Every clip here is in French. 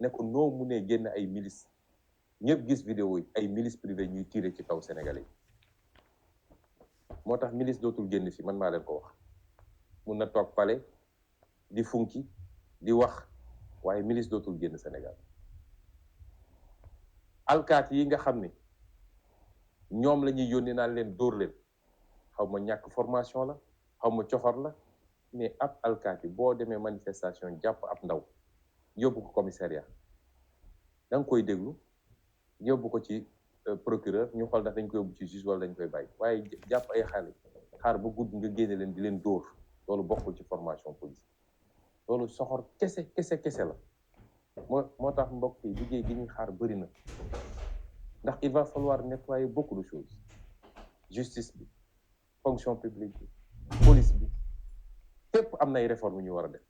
ne ko noo mu ne génn ay milices ñëpp gis vidéo yi ay milices privées ñuy tirer ci kaw Sénégalais yi moo tax milice dootul génn fi man maa leen ko wax mun na toog pale di funki di wax waaye milice dootul génn Sénégal alkaati yi nga xam ne ñoom la ñuy yónni naan leen dóor leen xaw ma ñàkk formation la xaw ma coxor la mais ab alkaati boo demee manifestation jàpp ab ndaw yóbbu ko commissariat da nga koy déglu yóbbu ko ci procureur ñu xool ndax dañ koy yóbbu ci juge wala dañ koy bàyyi waaye jàpp ay xale xaar ba gudd nga génne leen di leen dóor loolu bokkul ci formation police loolu soxor kese la moo tax mbokk yi liggéey gi ñuy xaar bëri na ndax il va falloir nettoyer beaucoup de choses justice bi fonction publique bi police bi fépp am na ay réformes ñu war a def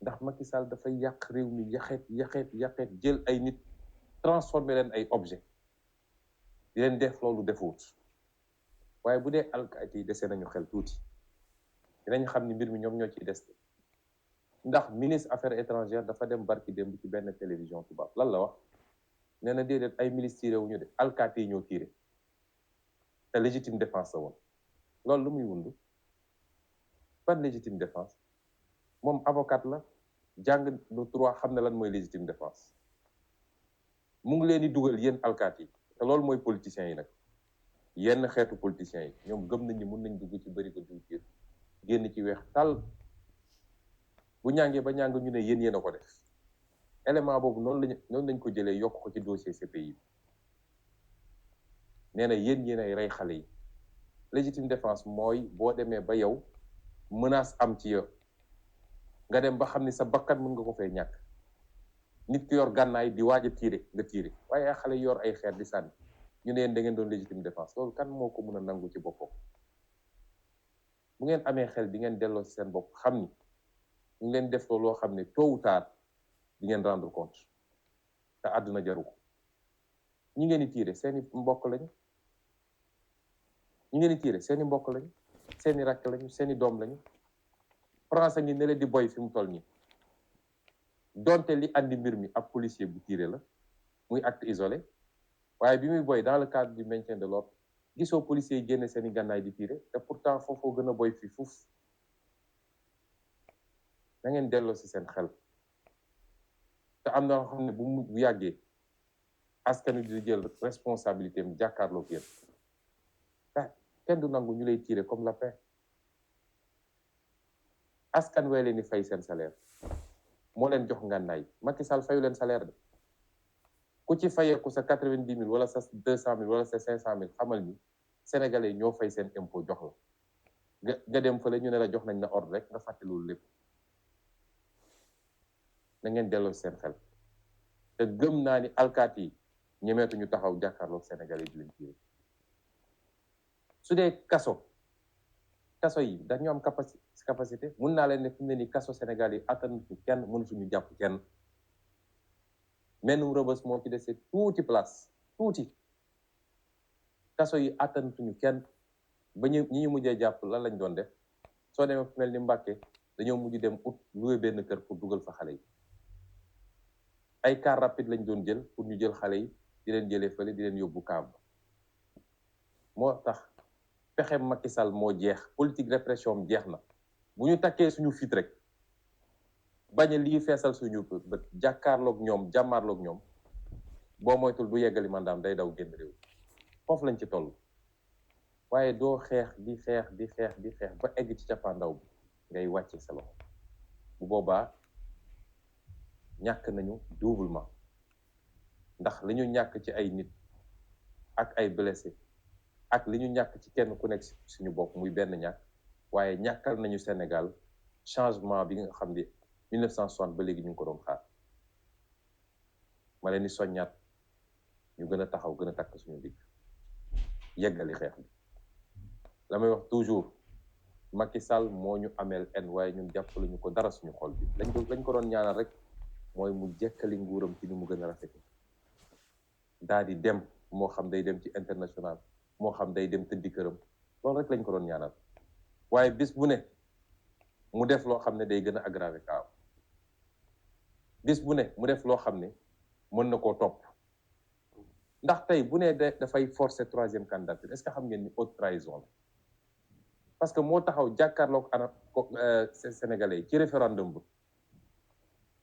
ndax Macky Sall dafay yàq réew mi yaxeet jël ay nit transformer leen ay objet di leen def loolu defuwut waaye bu dee alkaati yi dese nañu xel tuuti dinañ xam ni mbir mi ñoom ñoo ciy des ndax ministre affaires étrangères dafa dem barki démb ci benn télévision tubaab lan la wax nee na déedéet ay milices tiré wuñu de alkaati yi ñoo tiré te légitime défense la woon loolu lu muy wundu ban légitime défense moom avocat la jàng lu droit xam ne lan mooy légitime défense mu ngi leen di dugal yéen alkaati yi te loolu mooy politiciens yi nag yenn xeetu politiciens yi ñoom gëm nañ ni mun nañ dugg ci bëri ko diwtiir génn ci weex tàll bu ñàngee ba ñàng ñu ne yéen a ko def élément boobu noonu lañ ko jëlee yokk ko ci dossier CPI bi nee na yéen ay rey xale yi légitime défense mooy boo demee ba yow menace am ci yow nga dem ba xam ni sa bakkan mën nga ko fay ñàkk nit ki yor gànnaay di waaj a tiire nga tiire waaye ay xale yor ay xeer di sànni ñu ne yéen da ngeen doon légitime défense loolu kan moo ko mën a nangu ci boppam bu ngeen amee xel di ngeen delloo ci seen bopp xam ni ñu ngi leen def loo xam ne tôt ou tard di ngeen rendre compte te àdduna jaru ko ñi ngeen di tiire seeni mbokk lañu ñi ngeen di tiire seeni mbokk lañu seeni rakk lañu seeni doom lañu français ngi ne leen di boy fi mu toll nii donte li andi mbir mi ab policier bu tiire la muy acte isolé waaye bi muy boy dans le cadre du maintien de l'ordre gisoo policiers yi génne seeni gànnaay di tiire te pourtant foofoo gën a boy fi fuuf na ngeen delloo ci seen xel te am na loo xam ne bu yàggee askan wi di jël responsabilité am jàkkaarloo ak yéen kenn du nangu ñu lay tiire comme lapin askan wee leen di fay seen salaire moo leen jox ngànnaay Macky Sall fayu leen salaire de ku ci fayeeku sa 90 000 wala sa 200 000 wala sa 500 000 xamal ni sénégalais ñoo fay seen impôt jox la nga dem fële ñu ne la jox nañ la ordre rek nga fàtte loolu lépp na ngeen delloo seen xel te gëm naa ni alkaati yi ñemeetuñu taxaw jàkkaarloog sénégalais di leen tiire su dee kaso yi dañu am capacité mun naa leen ne fi mu ne nii kaso Sénégal yi attanuñu kenn mënatuñu jàpp kenn menn Rebeuss moo ci dese tuuti place tuuti kaso yi attanuñu kenn ba ñi ñu mujjee jàpp lan lañ doon def soo demee fu mel ni Mbàkke dañoo mujj dem ut loué benn kër pour dugal fa xale yi ay car rapide lañ doon jël pour ñu jël xale yi di leen jëlee fële di leen yóbbu kaam moo tax pexe Macky Sall moo jeex politique répression jeex na bu ñu takkee suñu fit rek bañ a lii feesal suñu bët jàkkaarloog ñoom jàmmaarloog ñoom boo moytul du yeggali mandaam day daw génn réew foofu lañ ci toll waaye doo xeex di xeex ba egg ci cappaandaw bi ngay wàcce sa loxo bu boobaa ñàkk nañu doublement ndax li ñu ñàkk ci ay nit ak ay blessé ak li ñu ñàkk ci kenn ku nekk suñu bopp muy benn ñàkk waaye ñàkkal nañu Sénégal changement bi nga xam ne 1960 ba léegi ñu ngi ko doon xaar ma leen di soññaat ñu gën a taxaw gën a takk suñu digg yeggali xeex bi la may wax toujours Macky Sall moo ñu ameel en waaye ñun jàppale ñu ko dara suñu xol bi lañ ko doon ñaanal rek mooy mu jekkali nguuram ci ni mu gën a rafete daal di dem moo xam day dem ci international moo xam day dem tëddi këram loolu rek lañ ko doon ñaanal waaye bis bu ne mu def loo xam ne day gën a aggravé kaaw bis bu ne mu def loo xam ne mën na koo topp ndax tey bu ne dafay forcer troisième candidature est-ce que xam ngeen ni haute trahison la parce que moo taxaw jàkkaarloog ana sénégalais ci référendum bu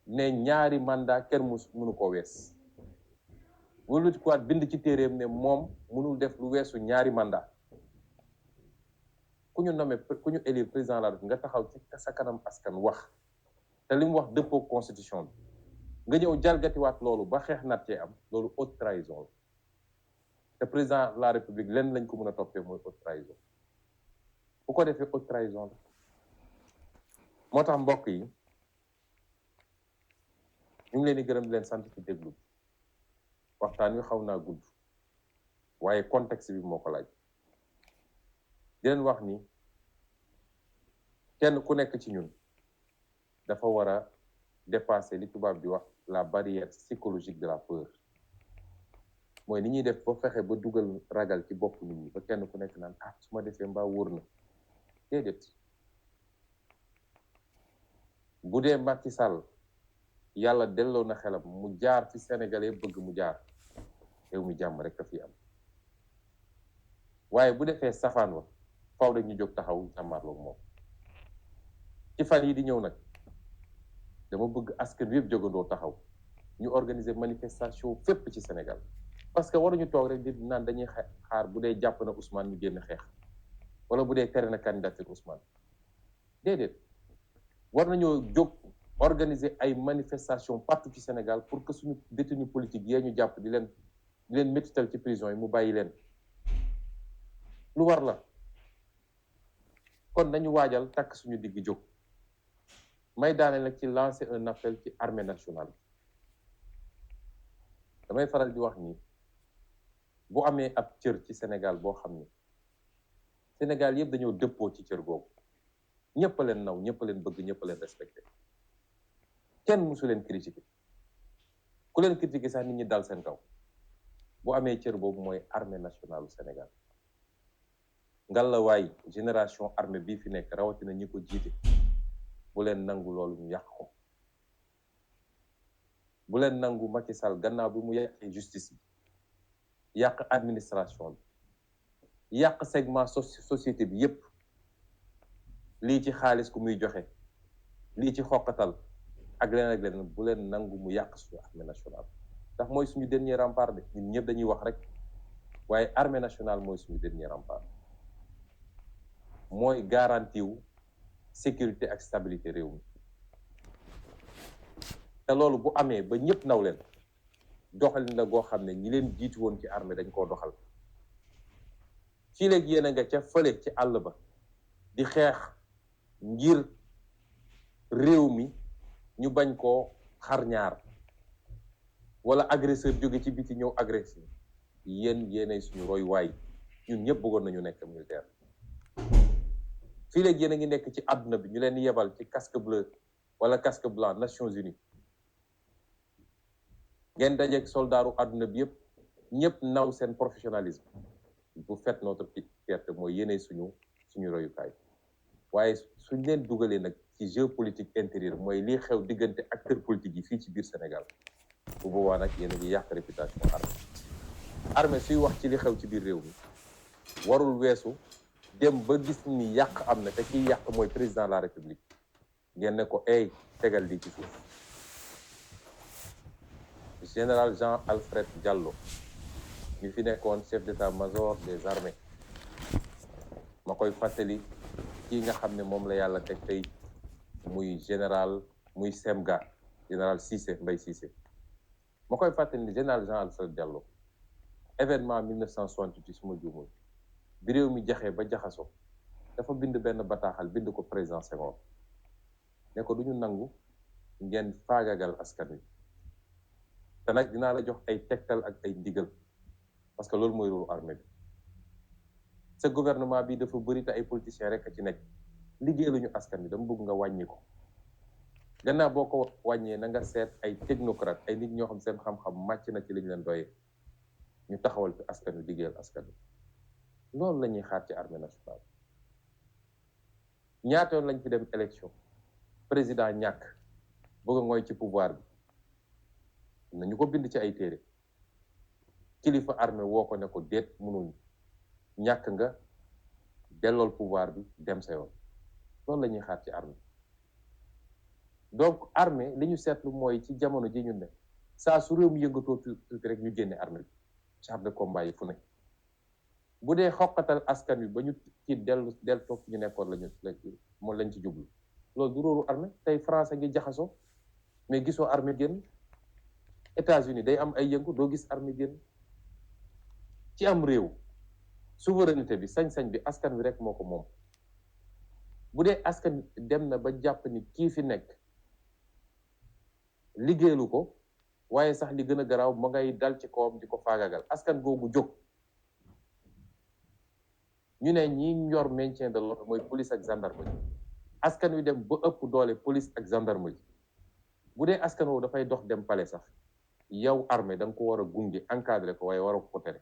ne ñaari mandat kenn mënu koo wees wuluti kuwaat bind ci téeréem ne moom mënul def lu weesu ñaari mandat ku ñu nommé ku ñu élire président la nga taxaw ci sa kanam askan wax te li mu wax dëppoo constitution bi nga ñëw jalgatiwaat loolu ba xeex naat cee am loolu haute trahison la te président de la république lenn lañ ko mën a toppee mooy haute trahison bu ko defee haute trahison la moo tax mbokk yi ñu ngi leen di gërëm di leen sant ci déglu waxtaan wi xaw naa gudd waaye contexte bi moo ko laaj di leen wax ni kenn ku nekk ci ñun dafa war a dépasser li tubaab di wax la barrière psychologique de la peur mooy ni ñuy def ba fexe ba dugal ragal ci bopp nit ñi ba kenn ku nekk naan su ma defee mbaa wóor na déedéet bu dee Macky Sall yàlla delloo na xelam mu jaar fi Sénégalais bëgg mu jaar réew mi jàmm rek a fi am waaye bu defee safaan wa faw rek ñu jóg taxaw jàmmarloog moom ci fan yi di ñëw nag dama bëgg askan wi yëpp jógandoo taxaw ñu organiser manifestation fépp ci Sénégal parce que waruñu toog rek di naan dañuy xaar bu dee jàpp na Ousmane ñu génn xeex wala bu dee tere na candidature Ousmane déedéet war nañoo jóg organiser ay manifestation partout ci Sénégal pour que suñu détenu politique yee ñu jàpp di leen métital ci prison yi mu bàyyi leen lu war la kon nañu waajal takk suñu digg jóg may daane nag ci lancer un appel ci armée nationale damay faral di wax ni bu amee ab cër ci Sénégal boo xam ni Sénégal yëpp dañoo dëppoo ci cër googu ñëpp a leen naw ñëpp a leen bëgg ñëpp a leen respecté kenn mësu leen critiqué ku leen critiqué sax nit ñi dal seen kaw bu amee cër boobu mooy armée nationale du Sénégal ngalawaay génération armée bii fi nekk rawatina ñi ko jiite bu leen nangu loolu ñu yàq ko bu leen nangu Macky Sall gannaaw bi mu yàqee justice bi yàq administration bi yàq segment société bi yépp lii ci xaalis ku muy joxe lii ci xoqatal ak leneen bu leen nangu mu yàq suñu armée nationale ndax mooy suñu dernier rempart de ñun ñëpp dañuy wax rek waaye armée nationale mooy suñu dernier rempart mooy garantie wu sécurité ak stabilité réew mi te loolu bu amee ba ñëpp naw leen doxalin la goo xam ne ñi leen jiitu woon ci armée dañ koo doxal fii léegi yéen a nga ca fële ci àll ba di xeex ngir réew mi ñu bañ koo xar ñaar wala agresseur jóge ci biti ñëw agressé yéenay suñu roy waay ñun ñëpp bëggoon nañu nekk militaire fii léegi yéen a ngi nekk ci àdduna bi ñu leen yebal ci casque bleu wala casque blanc Nations Unies ngeen dajeeg soldaaru àdduna bi yëpp ñëpp naw seen professionnalisme bu fait notre fierté mooy yéenay suñu royukaay waaye suñ leen dugalee nag ci géopolitique intérieure mooy lii xew diggante acteurs politiques yi fii ci biir Sénégal bu boobaa nag yéen a ngi yàq réputation armée suy wax ci li xew ci biir réew mi warul weesu dem ba gis ni yàq am na te kiy yàq mooy président de la république ngeen ne ko tegal di ci suuf général Jean Alfred Diallo mi fi nekkoon chef d'état-major des armées ma koy fàttali kii nga xam ne moom la yàlla teg tey muy général muy semga général Cissé Mbaye Cissé ma koy fàttali ni général Jean Alfred Diallo événement 1968 suma juumul bi réew mi jaxee ba jaxasoo dafa bind benn bataaxal bind ko président Senghor ne ko duñu nangu ngeen faagagal askan wi te nag dinaa la jox ay tegtal ak ay ndigal parce que loolu mooy rôle armée bi sa gouvernement bi dafa bëri te ay politiciens rek a ci nekk liggéeyaluñu askan wi dama bëgg nga wàññi ko gannaaw boo ko wàññee na nga seet ay technocrate ay nit ñoo xam seen xam-xam màcc na ci liñ leen doyee ñu taxawal fi askan wi liggéeyal askan wi loolu la ñuy xaar ci armée nationale ñaata yoon lañ fi dem élection président ñàkk bëgg a ngooy ci pouvoir bi nañu ko bind ci ay téere kilifa armée woo ko ne ko déet mënul ñàkk nga dellool pouvoir bi dem sa yoon loolu la ñuy xaar ci armée donc armée li ñu seetlu mooy ci jamono ji ñu ne saa su réew mi yëngatoo tuuti rek ñu génne armée bi char de combat yi fu ne bu dee xoqatal askan wi ba ñu ci dellu toog ñu nekkoon moom lañ ci jublu loolu du róoru armée tey France ngi jaxasoo mais gisoo armée génn États-Unis day am ay yëngu doo gis armée génn ci am réew souveraineté bi sañ-sañ bi askan wi rek moo ko moom bu dee askan dem na ba jàpp ni kii fi nekk liggéeyalu ko waaye sax li gën a garaaw ma ngay dal ci kawam di ko faagagal askan googu jóg ñu ne ñi ñor maintien de l'ordre mooy police ak gendarmerie askan wi dem ba ëpp doole police ak gendarmerie bu dee askan woowu dafay dox dem palais sax yow armée da nga ko war a gunge encadré ko waaye war a ko tere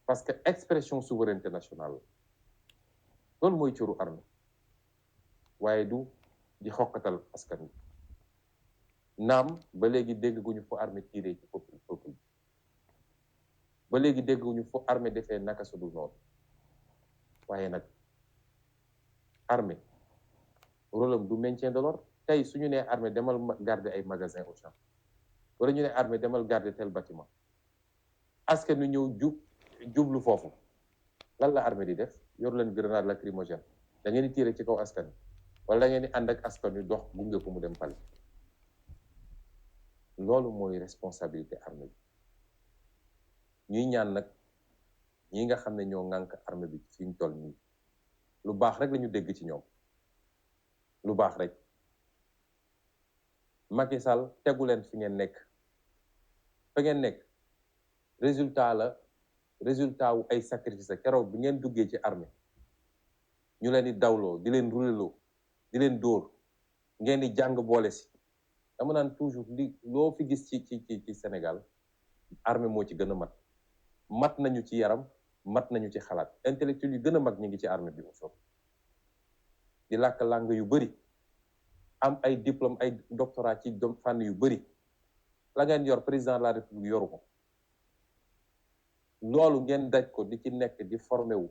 parce que expression souveraineté nationale la loolu mooy cëru armée waaye du di xokkatal askan wi naam ba léegi dégg guñu fu armée tiré ci peuple ba léegi dégg guñu fu armée defee naka su dul noonu waaye nag armée rôle am du maintien de l'ordre tey suñu nee armée demal garder ay magasin au champ wala ñu ne armée demal garder tel bâtiment askan wi ñëw jublu foofu lan la armée di def yor leen grenade lacrymogène da ngeen di tirer ci kaw askan wi wala da ngeen di ànd ak askan wi dox gunge ko mu dem pale loolu mooy responsabilité armée bi ñuy ñaan nag ñi nga xam ne ñoo ŋànk armée bi fi ñu toll nii lu baax rek lañu dégg ci ñoom lu baax rek Macky Sall tegu leen fi ngeen nekk fa ngeen nekk résultat wu ay sacrifice keroog bi ngeen duggee ci armée ñu leen di dawloo di leen ruleloo di leen dóor ngeen di jàng boole si dama naan toujours li loo fi gis ci Sénégal armée moo ci gën a mat nañu ci yaram mat nañu ci xalaat intellectuel yu gën a mag ñu ngi ci armée bi mu di làkk langue yu bëri am ay diplôme ay doctorat ci fànn yu bëri la ngeen yor président de la république yoru ko loolu ngeen daj ko di ci nekk di formé wu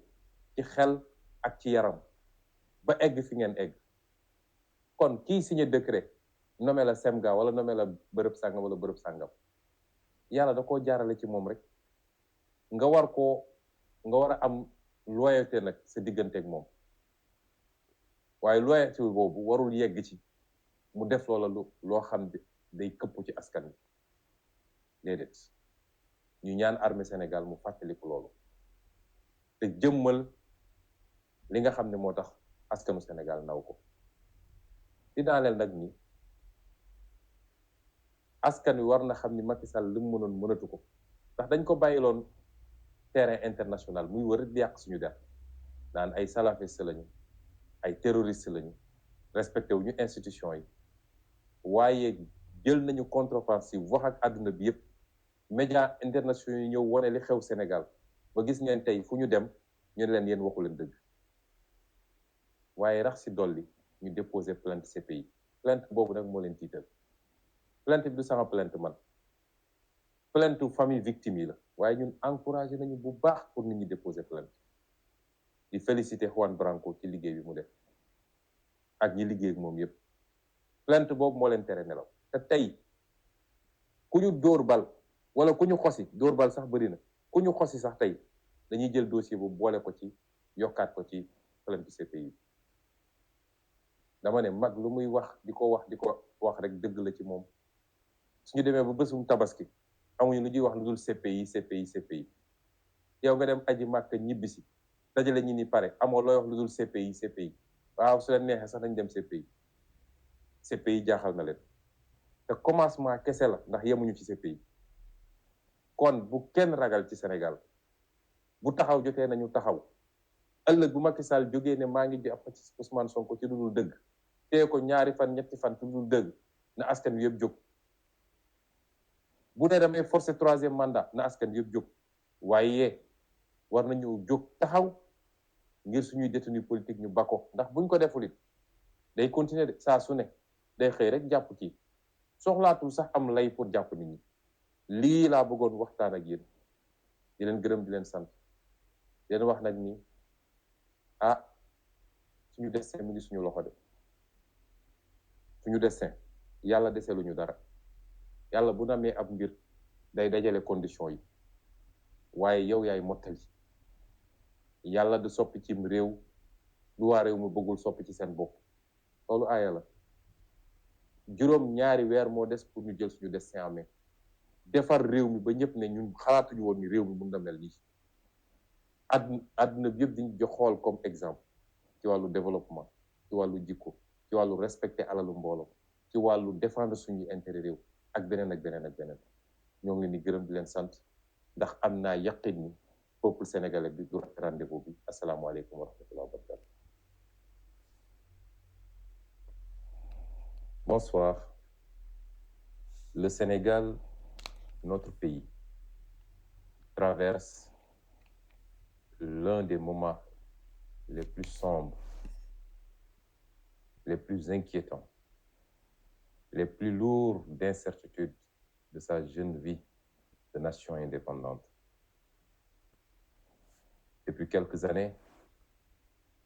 ci xel ak ci yaram ba egg fi ngeen egg kon kii signé décret nommé la semga wala nommé la bërëb sàngam wala bërëb sàngam yàlla da koo jaarale ci moom rek nga war a am loyauté nag sa diggante ak moom waaye loyauté boobu warul yegg ci mu def loola loo xam ne day këpp ci askan wi déedéet ñu ñaan armée Sénégal mu fàttaliku loolu te jëmmal li nga xam ne moo tax askanu Sénégal naw ko di daaneel nag ni askan wi war na xam ni Macky Sall li mu mënoon mënatu ko ndax dañ ko bàyyiloon terrain international muy wër di yàq suñu der naan ay salafiste lañu ay terroriste lañu respecté wu ñu institution yi waaye jël nañu contre-offensive wax ak àdduna bi yëpp média internationaux yi ñëw wane li xew Sénégal ba gis ngeen tey fu ñu dem ñu ne leen yéen waxu leen dëgg waaye rax si dolli ñu déposé plainte CPI plainte boobu nag moo leen tiital plainte bi du sama plainte man plainte famille victime yi la waaye ñun encouragé nañu bu baax pour nit ñi déposer plainte di féliciter Juan Branco ci liggéey bi mu def ak ñi liggéey ak moom yépp plainte boobu moo leen tere nelaw te tey ku ñu dóor bal wala ku ñu xosi dóor bal sax bëri na ku ñu xosi sax tey dañuy jël dossier bu boole ko ci yokkaat ko ci plainte CPI dama ne mag lu muy wax di ko wax rek dëgg la ci moom suñu demee ba bésum tabaski amuñu lu ñuy wax lu dul CPI yow nga dem aji màkk ñibbisi dajale ñi ni pare amoo looy wax lu dul CPI waaw su leen neexee sax nañ dem CPI jaaxal na leen te commencement kese la ndax yemuñu ci CPI kon bu kenn ragal ci Sénégal bu taxaw jotee nañu taxaw ëllëg bu Macky Sall jógee ne maa ngi jàpp ci Ousmane Sonko ci lu dul dëgg téye ko ñaari fan ñetti fan ci lu dul dëgg na askan wi yëpp jóg bu ne damay forcer troisième mandat na askan wi yëpp jóg waaye war nañu jóg taxaw ngir suñuy détenu politique ñu bako ndax buñ ko deful it day continuer de saa su ne day xëy rek jàpp ci soxlaatul sax am lay pour jàpp nit ñi lii laa bëggoon waxtaan ak yéen di leen gërëm di leen sant di leen wax nag ni suñu destin mi ngi suñu loxo de suñu destin yàlla deseluñu dara yàlla bu namee ab mbir day dajale condition yi waaye yow yaay mottali yàlla du soppi cim réew lu waa réew mu bëggul soppi ci seen bopp loolu aaya la juróom ñaari weer moo des pour ñu jël suñu destin en main defar réew mi ba ñëpp ne ñun xalaatuñu woon ni réew mi mun na mel nii àdduna bi yëpp diñu jox xool comme exemple ci wàllu développement ci wàllu jikko ci wàllu respecter alalu mbooloo ci wàllu défendre suñuy intérêt réew ak beneen ak beneen ak beneen ñoo ngi leen di gërëm di leen sant ndax am naa yaqin ni peuple sénégalais bi du rate rendez-vous bi asalaamaaleykum wa rahmatullahi wa barakatu. Bonsoir. Le Sénégal, notre pays, traverse l'un des moments les plus sombres, les plus inquiétants, les plus lourds d'incertitude de sa jeune vie de nation indépendante. Depuis quelques années,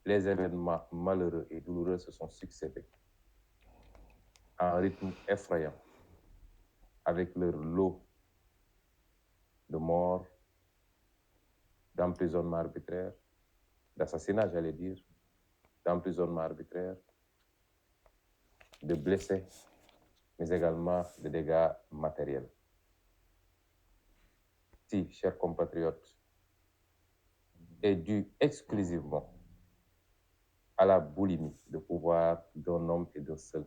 les événements malheureux et douloureux se sont succédés à un rythme effrayant, avec leur lot de morts, d'emprisonnement arbitraire, d'assassinat, j'allais dire, d'emprisonnement arbitraire, de blessés, mais également de dégâts matériels. Si, chers compatriotes, est dû exclusivement à la boulimie de pouvoir d'un homme et d'un seul,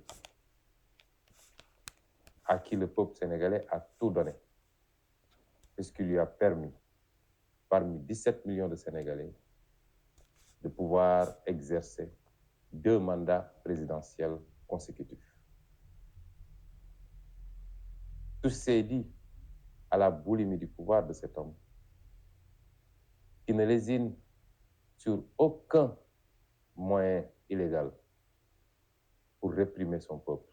à qui le peuple sénégalais a tout donné, puisqu'il lui a permis, parmi 17 millions de Sénégalais, de pouvoir exercer 2 mandats présidentiels consécutifs. Tout s'est dit à la boulimie du pouvoir de cet homme, qui ne lésine sur aucun moyen illégal pour réprimer son peuple.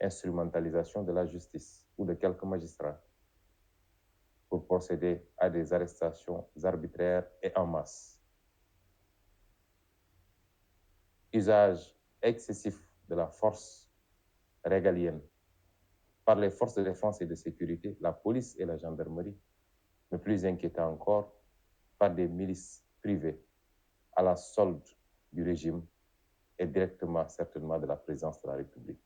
Instrumentalisation de la justice ou de quelques magistrats pour procéder à des arrestations arbitraires et en masse. Usage excessif de la force régalienne par les forces de défense et de sécurité, la police et la gendarmerie, mais plus inquiétant encore, par des milices privées à la solde du régime et directement, certainement, de la présidence de la République.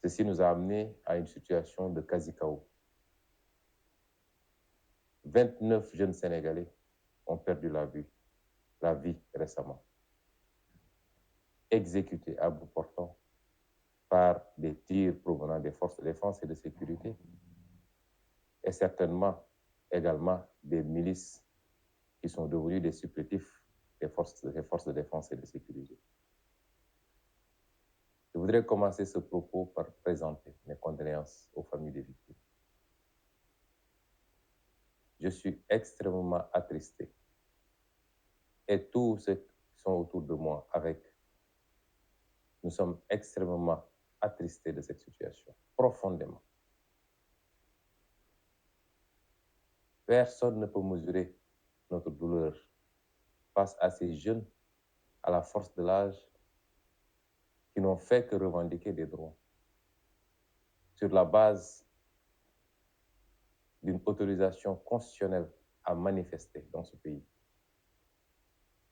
Ceci nous a amené à une situation de quasi-chaos. 29 jeunes Sénégalais ont perdu la vie récemment, exécutés à bout portant par des tirs provenant des forces de défense et de sécurité, et certainement également des milices qui sont devenues des supplétifs des forces de défense et de sécurité. Je voudrais commencer ce propos par présenter mes condoléances aux familles des victimes. Je suis extrêmement attristé, et tous ceux qui sont autour de moi nous sommes extrêmement attristés de cette situation, profondément. Personne ne peut mesurer notre douleur face à ces jeunes à la force de l'âge qui n'ont fait que revendiquer des droits sur la base d'une autorisation constitutionnelle à manifester dans ce pays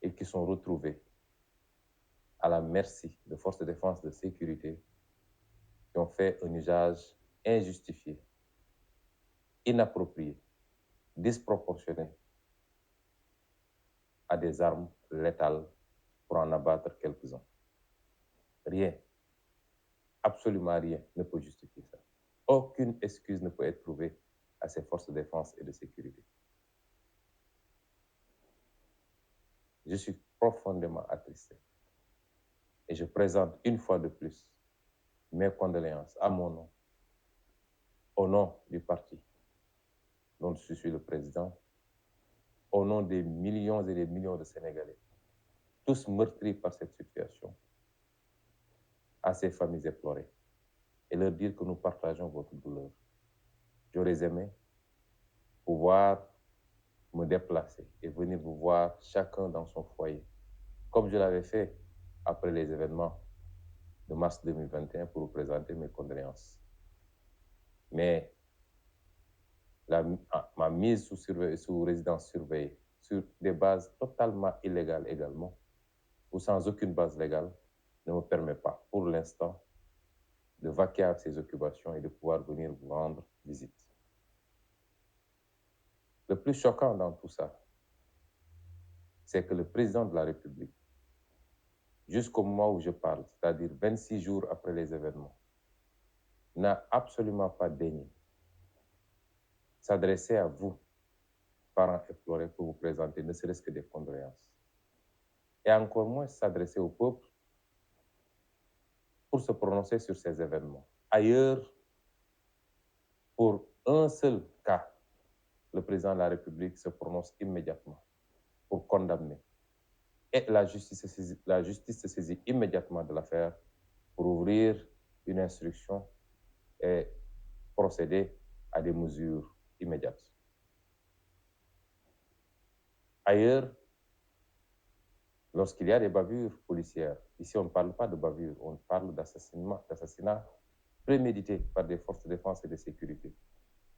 et qui sont retrouvés à la merci de forces de défense et de sécurité qui ont fait un usage injustifié, inapproprié, disproportionné à des armes létales pour en abattre quelques-uns. Rien, absolument rien ne peut justifier ça. Aucune excuse ne peut être trouvée à ces forces de défense et de sécurité. Je suis profondément attristé et je présente une fois de plus mes condoléances à mon nom, au nom du parti dont je suis le président, au nom des millions et des millions de Sénégalais, tous meurtris par cette situation, à ces familles éplorées et leur dire que nous partageons votre douleur. J'aurais aimé pouvoir me déplacer et venir vous voir chacun dans son foyer, comme je l'avais fait après les événements de mars 2021 pour vous présenter mes condoléances. Mais ma mise sous résidence surveillée, sur des bases totalement illégales également, ou sans aucune base légale, ne me permet pas, pour l'instant, de vaquer à ces occupations et de pouvoir venir vous rendre visite. Le plus choquant dans tout ça, c'est que le président de la République, jusqu'au moment où je parle, c'est-à-dire 26 jours après les événements, n'a absolument pas daigné s'adresser à vous, parents éplorés, pour vous présenter ne serait-ce que des condoléances. Et encore moins s'adresser au peuple pour se prononcer sur ces événements. Ailleurs, pour un seul cas, le président de la République se prononce immédiatement pour condamner. Et la justice se saisit immédiatement de l'affaire pour ouvrir une instruction et procéder à des mesures immédiates. Ailleurs, lorsqu'il y a des bavures policières, ici on ne parle pas de bavures, on parle d'assassinat prémédité par des forces de défense et de sécurité,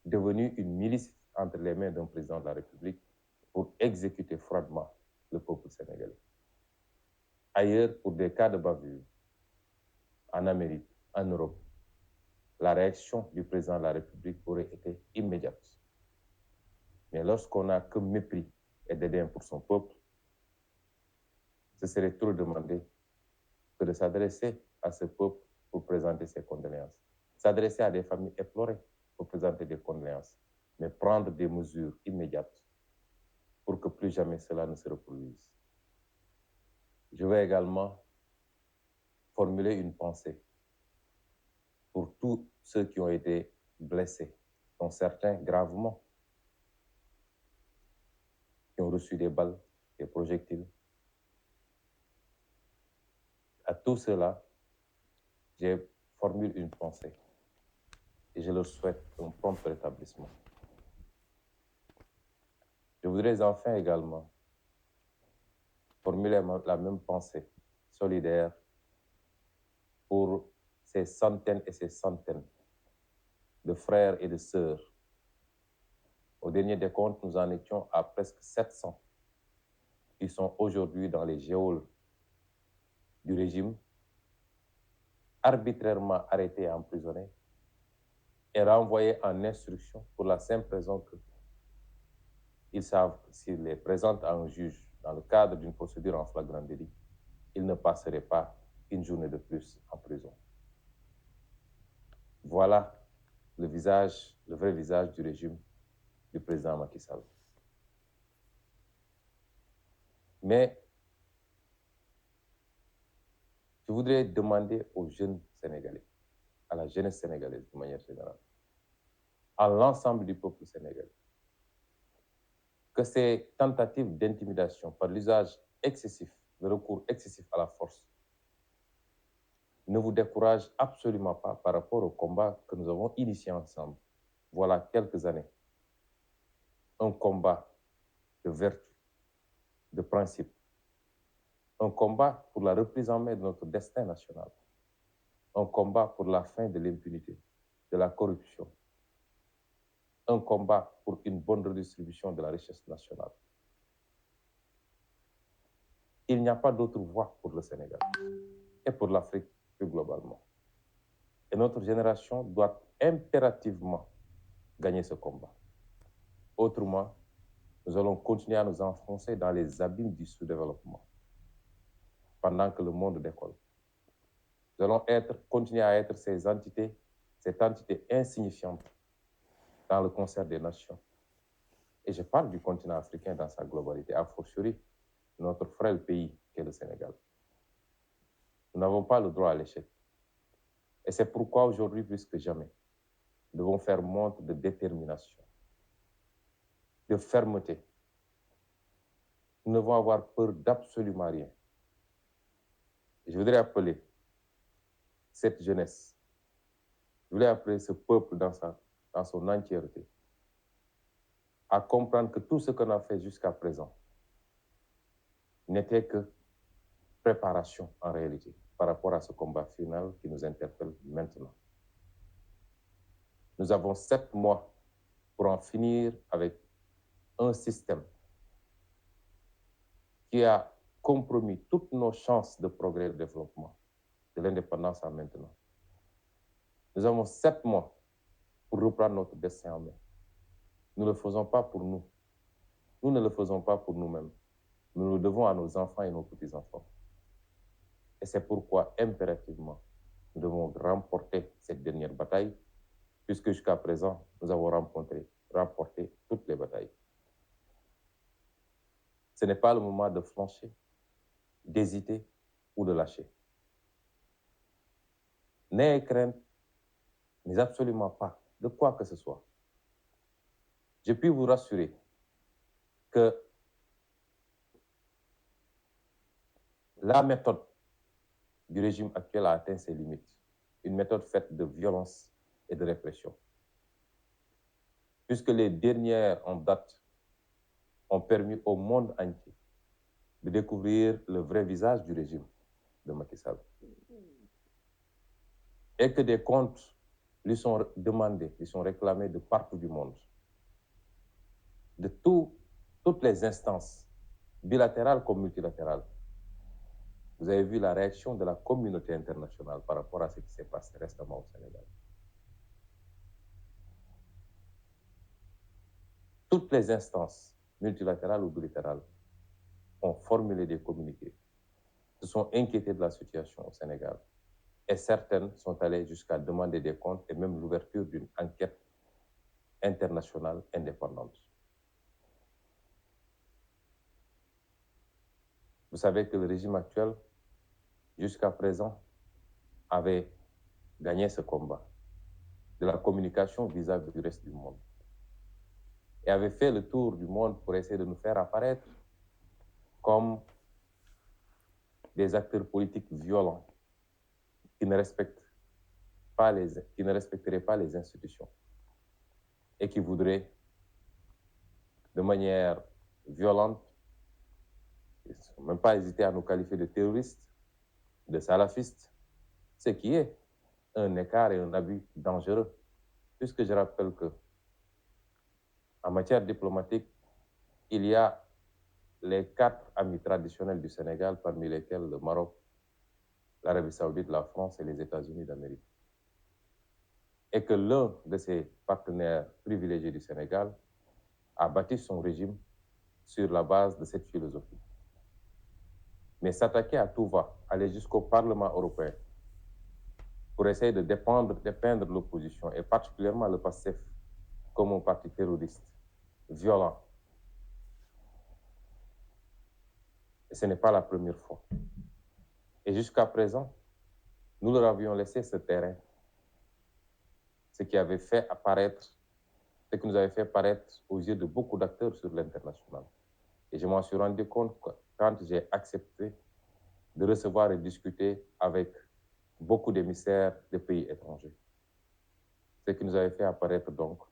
devenu une milice entre les mains d'un président de la République pour exécuter froidement le peuple sénégalais. Ailleurs, pour des cas de bavure, en Amérique, en Europe, la réaction du président de la République aurait été immédiate. Mais lorsqu'on n'a que mépris et dédain pour son peuple, ce serait trop demandé que de s'adresser à ce peuple pour présenter ses condoléances, s'adresser à des familles éplorées pour présenter des condoléances, mais prendre des mesures immédiates pour que plus jamais cela ne se reproduise. Je veux également formuler une pensée pour tous ceux qui ont été blessés, dont certains gravement, qui ont reçu des balles, des projectiles. À tous ceux-là, je formule une pensée et je leur souhaite un prompt rétablissement. Je voudrais enfin également formuler la même pensée solidaire pour ces centaines et ces centaines de frères et de sœurs. Au dernier décompte, nous en étions à presque 700 qui sont aujourd'hui dans les geôles du régime, arbitrairement arrêtés et emprisonnés et renvoyés en instruction pour la simple raison qu'ils savent que s'ils les présentent à un juge dans le cadre d'une procédure en flagrant délit, ils ne passeraient pas une journée de plus en prison. Voilà le vrai visage du régime du président Macky Sall. Mais je voudrais demander aux jeunes Sénégalais, à la jeunesse sénégalaise de manière générale, à l'ensemble du peuple sénégalais, que ces tentatives d'intimidation par l'usage excessif, le recours excessif à la force, ne vous découragent absolument pas par rapport au combat que nous avons initié ensemble, voilà quelques années. Un combat de vertu, de principe, un combat pour la reprise en main de notre destin national, un combat pour la fin de l'impunité, de la corruption, un combat pour une bonne redistribution de la richesse nationale. Il n'y a pas d'autre voie pour le Sénégal et pour l'Afrique plus globalement. Et notre génération doit impérativement gagner ce combat. Autrement, nous allons continuer à nous enfoncer dans les abîmes du sous-développement pendant que le monde décolle. Nous allons continuer à être cette entité insignifiante dans le concert des nations. Et je parle du continent africain dans sa globalité, a fortiori notre frêle pays qu'est le Sénégal. Nous n'avons pas le droit à l'échec. Et c'est pourquoi aujourd'hui, plus que jamais, nous devons faire montre de détermination, de fermeté. Nous ne devons avoir peur d'absolument rien. Et je voudrais appeler cette jeunesse, je voulais appeler ce peuple dans son entièreté à comprendre que tout ce qu'on a fait jusqu'à présent n'était que préparation en réalité par rapport à ce combat final qui nous interpelle maintenant. Nous avons 7 mois pour en finir avec un système qui a compromis toutes nos chances de progrès et de développement, de l'indépendance à maintenant. Nous avons 7 mois pour reprendre notre destin en main. Nous ne le faisons pas pour nous. Nous ne le faisons pas pour nous-mêmes. Nous le devons à nos enfants et nos petits-enfants. Et c'est pourquoi, impérativement, nous devons remporter cette dernière bataille, puisque jusqu'à présent, nous avons remporté toutes les batailles. Ce n'est pas le moment de flancher, d'hésiter ou de lâcher. N'ayez crainte, mais absolument pas de quoi que ce soit. Je puis vous rassurer que la méthode du régime actuel a atteint ses limites. Une méthode faite de violence et de répression. Puisque les dernières en date ont permis au monde entier de découvrir le vrai visage du régime de Macky Sall. Et que des comptes lui sont demandés, lui sont réclamés de partout du monde. De toutes les instances, bilatérales comme multilatérales. Vous avez vu la réaction de la communauté internationale par rapport à ce qui s'est passé récemment au Sénégal. Toutes les instances, multilatérales ou bilatérales, ont formulé des communiqués, se sont inquiétées de la situation au Sénégal. Et certaines sont allées jusqu'à demander des comptes et même l'ouverture d'une enquête internationale indépendante. Vous savez que le régime actuel, jusqu'à présent, avait gagné ce combat de la communication vis-à-vis du reste du monde et avait fait le tour du monde pour essayer de nous faire apparaître comme des acteurs politiques violents qui ne respecteraient pas les institutions et qui voudraient, de manière violente, ils ne même pas hésité à nous qualifier de terroristes, de salafistes, ce qui est un écart et un abus dangereux, puisque je rappelle que en matière diplomatique, il y a les 4 amis traditionnels du Sénégal, parmi lesquels le Maroc, l'Arabie Saoudite, la France et les États-Unis d'Amérique. Et que l'un de ces partenaires privilégiés du Sénégal a bâti son régime sur la base de cette philosophie. Mais s'attaquer à tout va, aller jusqu'au Parlement européen pour essayer de dépeindre l'opposition, et particulièrement le PASTEF, comme un parti terroriste, violent. Et ce n'est pas la première fois. Et jusqu'à présent, nous leur avions laissé ce terrain, ce qui nous avait fait apparaître aux yeux de beaucoup d'acteurs sur l'international. Et je m'en suis rendu compte quand j'ai accepté de recevoir et discuter avec beaucoup d'émissaires de pays étrangers. Ce qui nous avait fait apparaître donc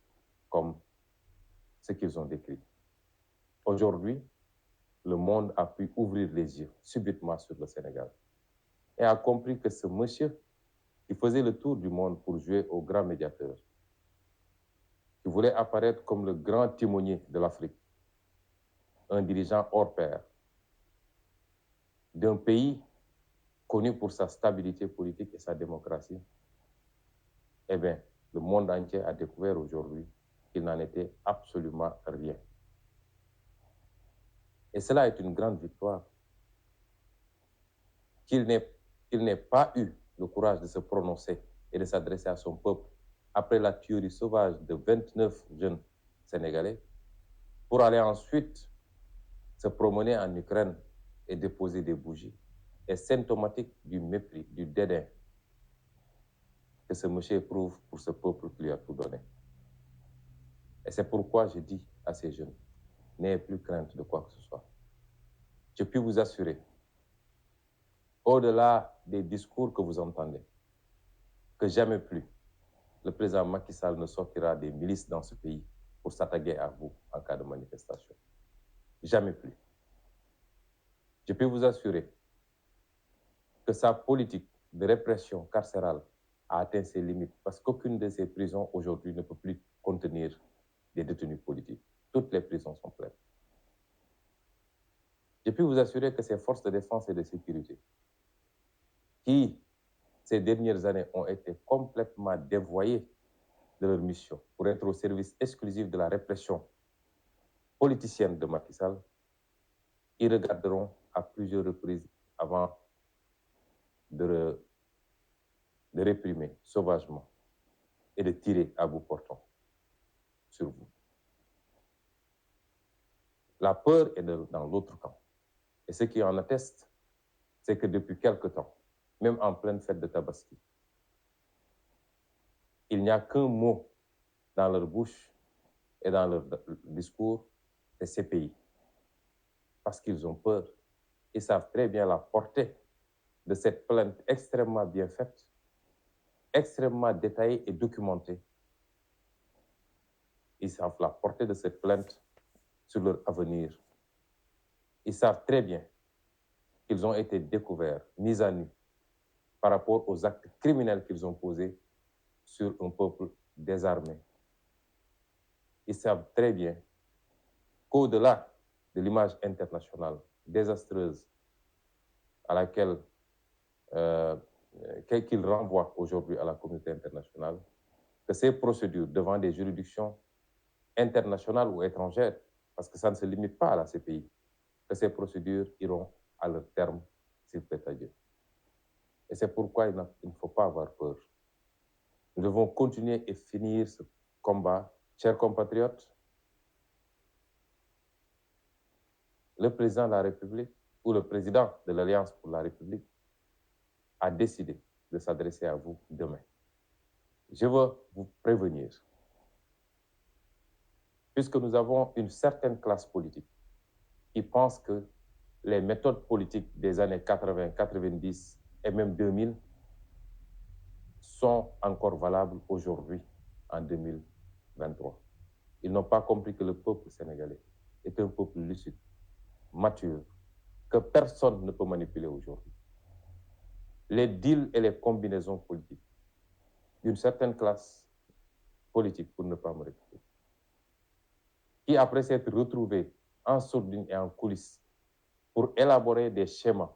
comme ce qu'ils ont décrit. Aujourd'hui, le monde a pu ouvrir les yeux subitement sur le Sénégal et a compris que ce monsieur qui faisait le tour du monde pour jouer au grand médiateur, qui voulait apparaître comme le grand timonier de l'Afrique, un dirigeant hors pair, d'un pays connu pour sa stabilité politique et sa démocratie, eh bien, le monde entier a découvert aujourd'hui qu'il n'en était absolument rien. Et cela est une grande victoire. Qu'il n'ait pas eu le courage de se prononcer et de s'adresser à son peuple après la tuerie sauvage de 29 jeunes Sénégalais, pour aller ensuite se promener en Ukraine et déposer des bougies, est symptomatique du mépris, du dédain que ce monsieur éprouve pour ce peuple qui lui a tout donné. Et c'est pourquoi je dis à ces jeunes, n'ayez plus crainte de quoi que ce soit. Je puis vous assurer, au-delà des discours que vous entendez, que jamais plus le président Macky Sall ne sortira des milices dans ce pays pour s'attaquer à vous en cas de manifestation. Jamais plus. Je peux vous assurer que sa politique de répression carcérale a atteint ses limites parce qu'aucune de ces prisons aujourd'hui ne peut plus contenir des détenus politiques. Toutes les prisons sont pleines. Je peux vous assurer que ces forces de défense et de sécurité, qui ces dernières années ont été complètement dévoyées de leur mission pour être au service exclusif de la répression politicienne de Macky Sall, ils regarderont à plusieurs reprises avant de réprimer sauvagement et de tirer à bout portant sur vous. La peur est dans l'autre camp. Et ce qui en atteste, c'est que depuis quelque temps, même en pleine fête de Tabaski, il n'y a qu'un mot dans leur bouche et dans leur discours, c'est CPI. Parce qu'ils ont peur. Ils savent très bien la portée de cette plainte extrêmement bien faite, extrêmement détaillée et documentée. Ils savent la portée de cette plainte sur leur avenir. Ils savent très bien qu'ils ont été découverts, mis à nu, par rapport aux actes criminels qu'ils ont posés sur un peuple désarmé. Ils savent très bien qu'au-delà de l'image internationale désastreuse à laquelle qu'ils renvoient aujourd'hui à la communauté internationale, que ces procédures devant des juridictions internationales ou étrangères, parce que ça ne se limite pas à la CPI, que ces procédures iront à leur terme, s'il plaît à Dieu. Et c'est pourquoi il ne faut pas avoir peur. Nous devons continuer et finir ce combat. Chers compatriotes, le président de la République ou le président de l'Alliance pour la République a décidé de s'adresser à vous demain. Je veux vous prévenir, puisque nous avons une certaine classe politique qui pense que les méthodes politiques des années 80, 90 et même 2000 sont encore valables aujourd'hui, en 2023. Ils n'ont pas compris que le peuple sénégalais est un peuple lucide, mature, que personne ne peut manipuler aujourd'hui. Les deals et les combinaisons politiques d'une certaine classe politique, pour ne pas me répéter, qui, après s'être retrouvés en sourdine et en coulisses pour élaborer des schémas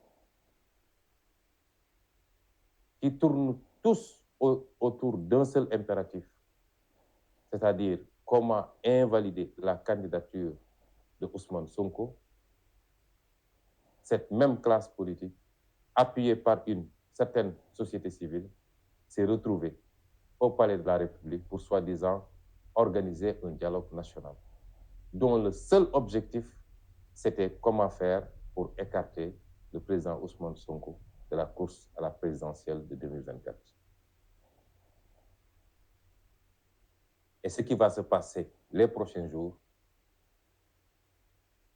qui tournent tous autour d'un seul impératif, c'est-à-dire comment invalider la candidature de Ousmane Sonko, cette même classe politique, appuyée par une certaine société civile, s'est retrouvée au Palais de la République pour soi-disant organiser un dialogue national, dont le seul objectif, c'était comment faire pour écarter le président Ousmane Sonko de la course à la présidentielle de 2024. Et ce qui va se passer les prochains jours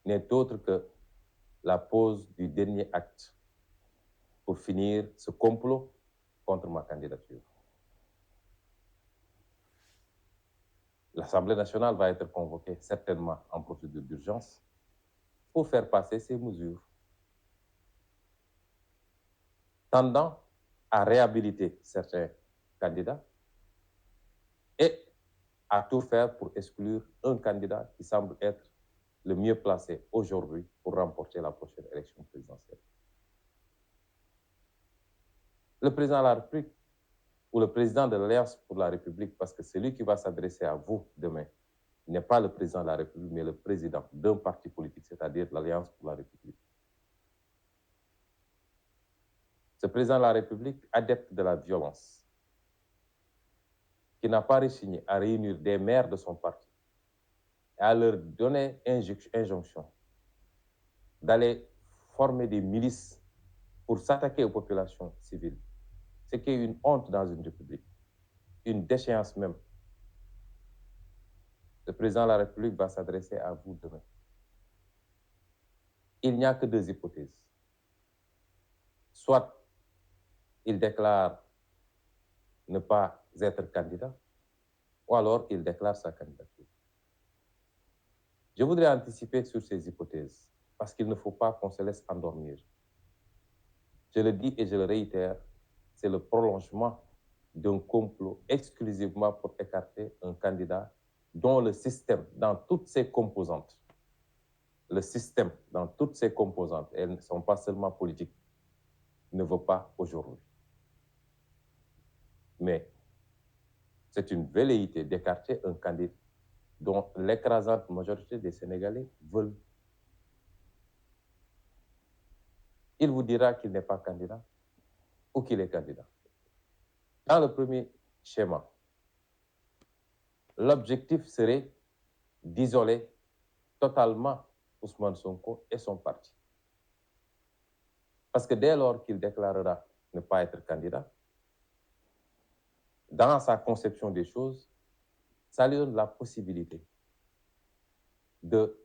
n'est autre que la pose du dernier acte pour finir ce complot contre ma candidature. L'Assemblée nationale va être convoquée certainement en procédure d'urgence pour faire passer ces mesures tendant à réhabiliter certains candidats et à tout faire pour exclure un candidat qui semble être le mieux placé aujourd'hui pour remporter la prochaine élection présidentielle. Le président de la République ou le président de l'Alliance pour la République, parce que celui qui va s'adresser à vous demain n'est pas le président de la République, mais le président d'un parti politique, c'est-à-dire l'Alliance pour la République. Ce président de la République, adepte de la violence, qui n'a pas résigné à réunir des maires de son parti et à leur donner injonction d'aller former des milices pour s'attaquer aux populations civiles, ce qui est une honte dans une république, une déchéance même. Le président de la République va s'adresser à vous demain. Il n'y a que deux hypothèses. Soit il déclare ne pas être candidat, ou alors il déclare sa candidature. Je voudrais anticiper sur ces hypothèses, parce qu'il ne faut pas qu'on se laisse endormir. Je le dis et je le réitère, c'est le prolongement d'un complot exclusivement pour écarter un candidat dont le système, dans toutes ses composantes, le système, dans toutes ses composantes, elles ne sont pas seulement politiques, ne veut pas aujourd'hui. Mais c'est une velléité d'écarter un candidat dont l'écrasante majorité des Sénégalais veulent. Il vous dira qu'il n'est pas candidat ou qu'il est candidat. Dans le premier schéma, l'objectif serait d'isoler totalement Ousmane Sonko et son parti. Parce que dès lors qu'il déclarera ne pas être candidat, dans sa conception des choses, ça lui donne la possibilité de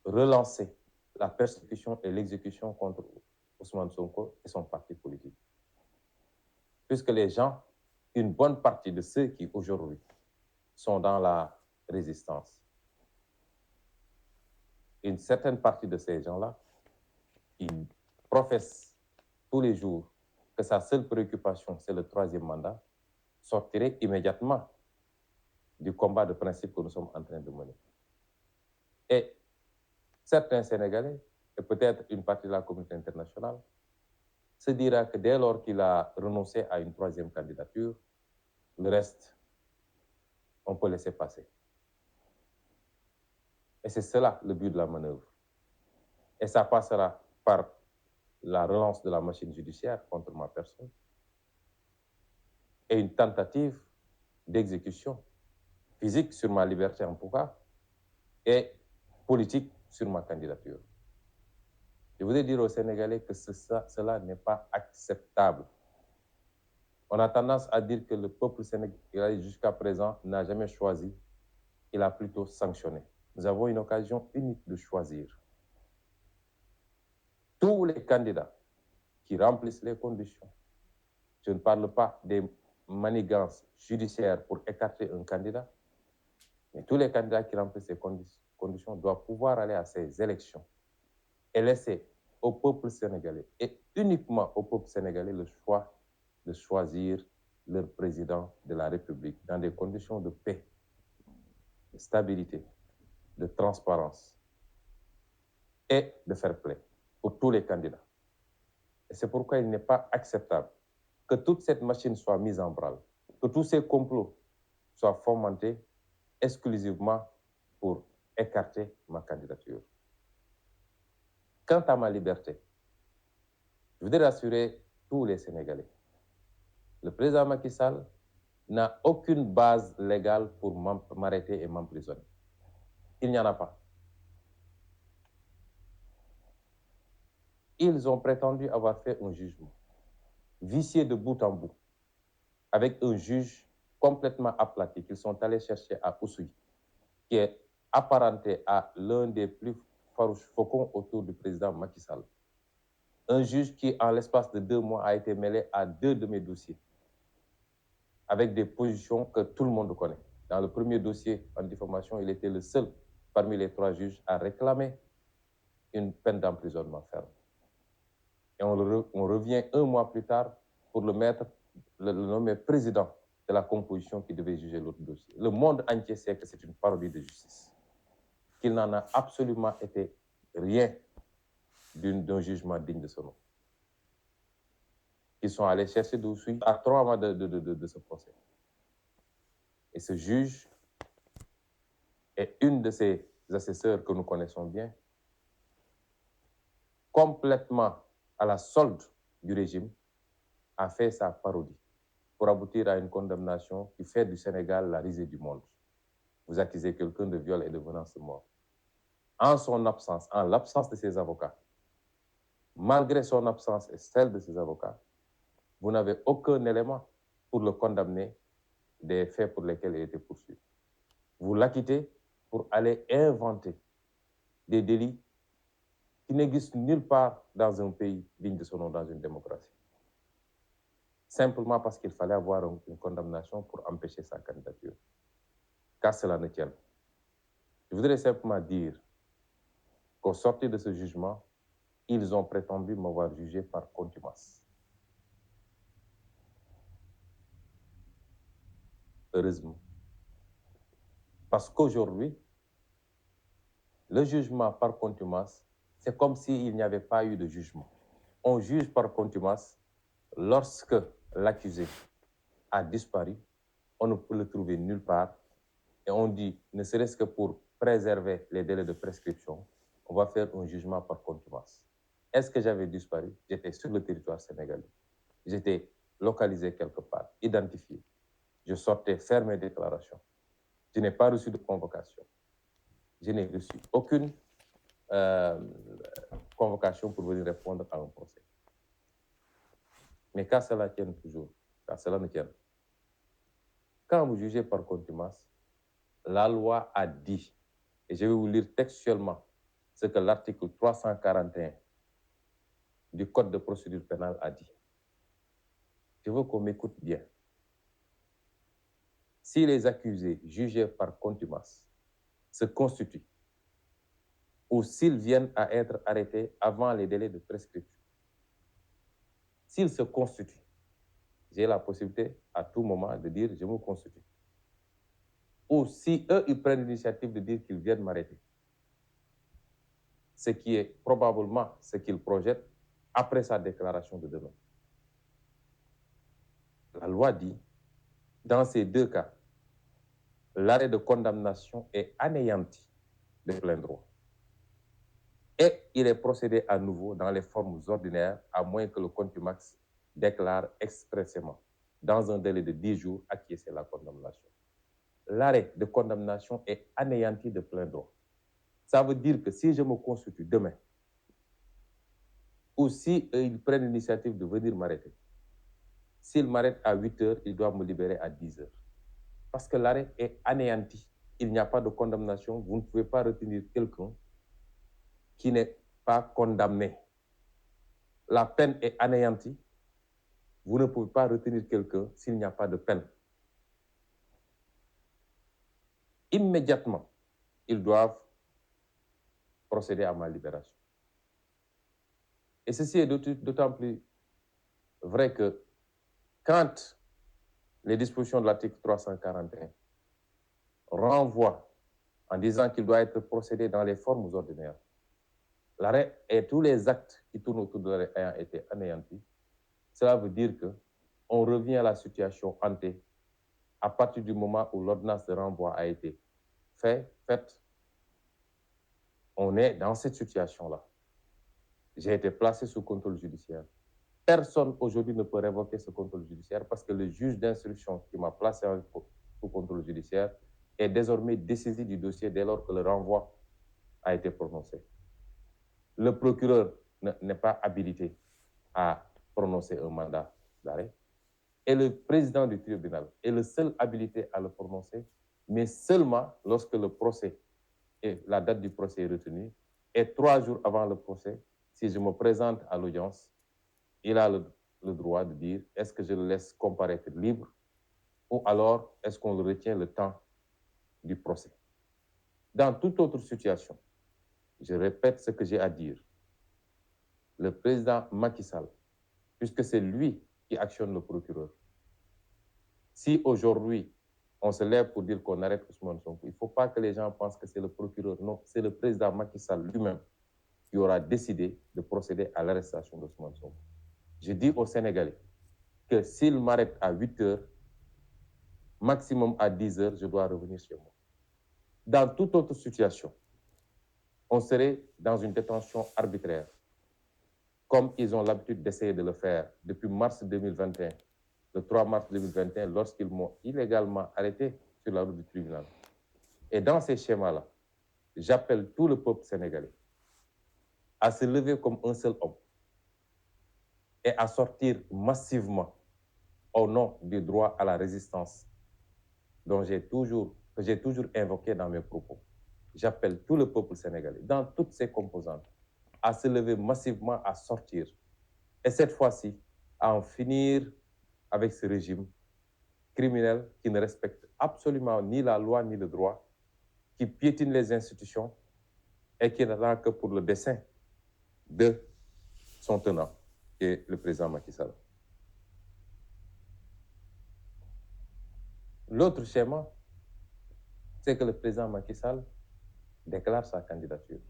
relancer la persécution et l'exécution contre Ousmane Sonko et son parti politique. Puisque les gens, une bonne partie de ceux qui aujourd'hui sont dans la résistance, une certaine partie de ces gens-là, ils professent tous les jours que sa seule préoccupation, c'est le troisième mandat, sortirait immédiatement du combat de principe que nous sommes en train de mener. Et certains Sénégalais, et peut-être une partie de la communauté internationale, se dira que dès lors qu'il a renoncé à une troisième candidature, le reste, on peut laisser passer. Et c'est cela le but de la manœuvre. Et ça passera par la relance de la machine judiciaire contre ma personne et une tentative d'exécution physique sur ma liberté en tout cas et politique sur ma candidature. Je voudrais dire aux Sénégalais que cela n'est pas acceptable. On a tendance à dire que le peuple sénégalais jusqu'à présent n'a jamais choisi, il a plutôt sanctionné. Nous avons une occasion unique de choisir. Tous les candidats qui remplissent les conditions, je ne parle pas des manigances judiciaires pour écarter un candidat, mais tous les candidats qui remplissent ces conditions doivent pouvoir aller à ces élections et laisser au peuple sénégalais, et uniquement au peuple sénégalais, le choix de choisir leur président de la République dans des conditions de paix, de stabilité, de transparence et de fair play pour tous les candidats. Et c'est pourquoi il n'est pas acceptable que toute cette machine soit mise en branle, que tous ces complots soient fomentés exclusivement pour écarter ma candidature. Quant à ma liberté, je voudrais rassurer tous les Sénégalais. Le président Macky Sall n'a aucune base légale pour m'arrêter et m'emprisonner. Il n'y en a pas. Ils ont prétendu avoir fait un jugement vicié de bout en bout, avec un juge complètement aplati qu'ils sont allés chercher à Oussouye, qui est apparenté à l'un des plus farouches faucons autour du président Macky Sall. Un juge qui, en l'espace de 2 mois, a été mêlé à 2 de mes dossiers, avec des positions que tout le monde connaît. Dans le premier dossier en diffamation, il était le seul parmi les 3 juges à réclamer une peine d'emprisonnement ferme. Et on revient 1 mois plus tard pour le nommer président de la composition qui devait juger l'autre dossier. Le monde entier sait que c'est une parodie de justice, qu'il n'en a absolument été rien d'un jugement digne de ce nom. Ils sont allés chercher d'Oussouye à 3 mois de ce procès. Et ce juge est une de ces assesseurs que nous connaissons bien, complètement à la solde du régime, a fait sa parodie pour aboutir à une condamnation qui fait du Sénégal la risée du monde. Vous accusez quelqu'un de viol et de menace de mort. En son absence, en l'absence de ses avocats, malgré son absence et celle de ses avocats, vous n'avez aucun élément pour le condamner des faits pour lesquels il était poursuivi. Vous l'acquittez pour aller inventer des délits qui n'existent nulle part dans un pays digne de son nom, dans une démocratie. simplement parce qu'il fallait avoir une condamnation pour empêcher sa candidature. Qu'à cela ne tienne. Je voudrais simplement dire qu'au sortir de ce jugement, ils ont prétendu m'avoir jugé par contumace. Heureusement. Parce qu'aujourd'hui, le jugement par contumace, c'est comme s'il n'y avait pas eu de jugement. On juge par contumace lorsque l'accusé a disparu, on ne peut le trouver nulle part, et on dit, ne serait-ce que pour préserver les délais de prescription, on va faire un jugement par contumace. Est-ce que j'avais disparu? J'étais sur le territoire sénégalais. J'étais localisé quelque part, identifié. Je sortais faire mes déclarations. Je n'ai pas reçu de convocation. Je n'ai reçu aucune convocation pour venir répondre à un procès. Mais qu'à cela tienne toujours, qu'à cela ne tienne. Quand vous jugez par contumace, la loi a dit, et je vais vous lire textuellement ce que l'article 341 du Code de procédure pénale a dit. Je veux qu'on m'écoute bien. Si les accusés jugés par contumace se constituent ou s'ils viennent à être arrêtés avant les délais de prescription, s'ils se constituent, j'ai la possibilité à tout moment de dire je me constitue. Ou si eux, ils prennent l'initiative de dire qu'ils viennent m'arrêter, ce qui est probablement ce qu'ils projettent après sa déclaration de demain. La loi dit, dans ces deux cas, l'arrêt de condamnation est anéanti de plein droit. Et il est procédé à nouveau dans les formes ordinaires, à moins que le contumax déclare expressément, dans un délai de 10 jours, acquiescer la condamnation. L'arrêt de condamnation est anéanti de plein droit. Ça veut dire que si je me constitue demain, ou si ils prennent l'initiative de venir m'arrêter, s'ils m'arrêtent à 8 heures, ils doivent me libérer à 10 heures. Parce que l'arrêt est anéanti. Il n'y a pas de condamnation. Vous ne pouvez pas retenir quelqu'un qui n'est pas condamné. La peine est anéantie. Vous ne pouvez pas retenir quelqu'un s'il n'y a pas de peine. Immédiatement, ils doivent procéder à ma libération. Et ceci est d'autant plus vrai que quand les dispositions de l'article 341 renvoient en disant qu'il doit être procédé dans les formes ordinaires, l'arrêt et tous les actes qui tournent autour de l'arrêt ayant été anéantis, cela veut dire qu'on revient à la situation ante à partir du moment où l'ordonnance de renvoi a été faite. On est dans cette situation-là. J'ai été placé sous contrôle judiciaire. Personne aujourd'hui ne peut révoquer ce contrôle judiciaire parce que le juge d'instruction qui m'a placé sous contrôle judiciaire est désormais dessaisi du dossier dès lors que le renvoi a été prononcé. Le procureur n'est pas habilité à prononcer un mandat d'arrêt et le président du tribunal est le seul habilité à le prononcer, mais seulement lorsque le procès et la date du procès est retenue et 3 jours avant le procès, si je me présente à l'audience, il a le droit de dire est-ce que je le laisse comparaître libre ou alors est-ce qu'on le retient le temps du procès. Dans toute autre situation, je répète ce que j'ai à dire. Le président Macky Sall, puisque c'est lui qui actionne le procureur, si aujourd'hui on se lève pour dire qu'on arrête Ousmane Sonko, il ne faut pas que les gens pensent que c'est le procureur. Non, c'est le président Macky Sall lui-même qui aura décidé de procéder à l'arrestation d'Ousmane Sonko. Je dis aux Sénégalais que s'il m'arrête à 8 heures, maximum à 10 heures, je dois revenir chez moi. Dans toute autre situation, on serait dans une détention arbitraire, comme ils ont l'habitude d'essayer de le faire depuis mars 2021, le 3 mars 2021, lorsqu'ils m'ont illégalement arrêté sur la route du tribunal. Et dans ces schémas-là, j'appelle tout le peuple sénégalais à se lever comme un seul homme et à sortir massivement au nom du droit à la résistance que j'ai toujours invoqué dans mes propos. J'appelle tout le peuple sénégalais, dans toutes ses composantes, à se lever massivement, à sortir. Et cette fois-ci, à en finir avec ce régime criminel qui ne respecte absolument ni la loi ni le droit, qui piétine les institutions et qui n'attend que pour le dessein de son tenant, qui est le président Macky Sall. L'autre schéma, c'est que le président Macky Sall déclare sa candidature,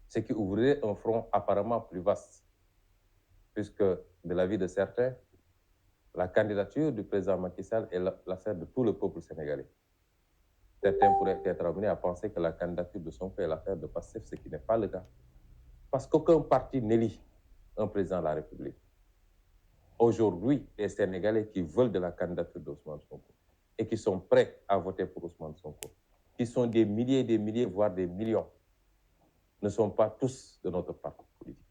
ce qui ouvrirait un front apparemment plus vaste, puisque de l'avis de certains, la candidature du président Macky Sall est l'affaire de tout le peuple sénégalais. Certains pourraient être amenés à penser que la candidature de Sonko est l'affaire de Pastef, ce qui n'est pas le cas. Parce qu'aucun parti n'élit un président de la République. Aujourd'hui, les Sénégalais qui veulent de la candidature d'Ousmane Sonko et qui sont prêts à voter pour Ousmane Sonko, qui sont des milliers, voire des millions, ne sont pas tous de notre parti politique.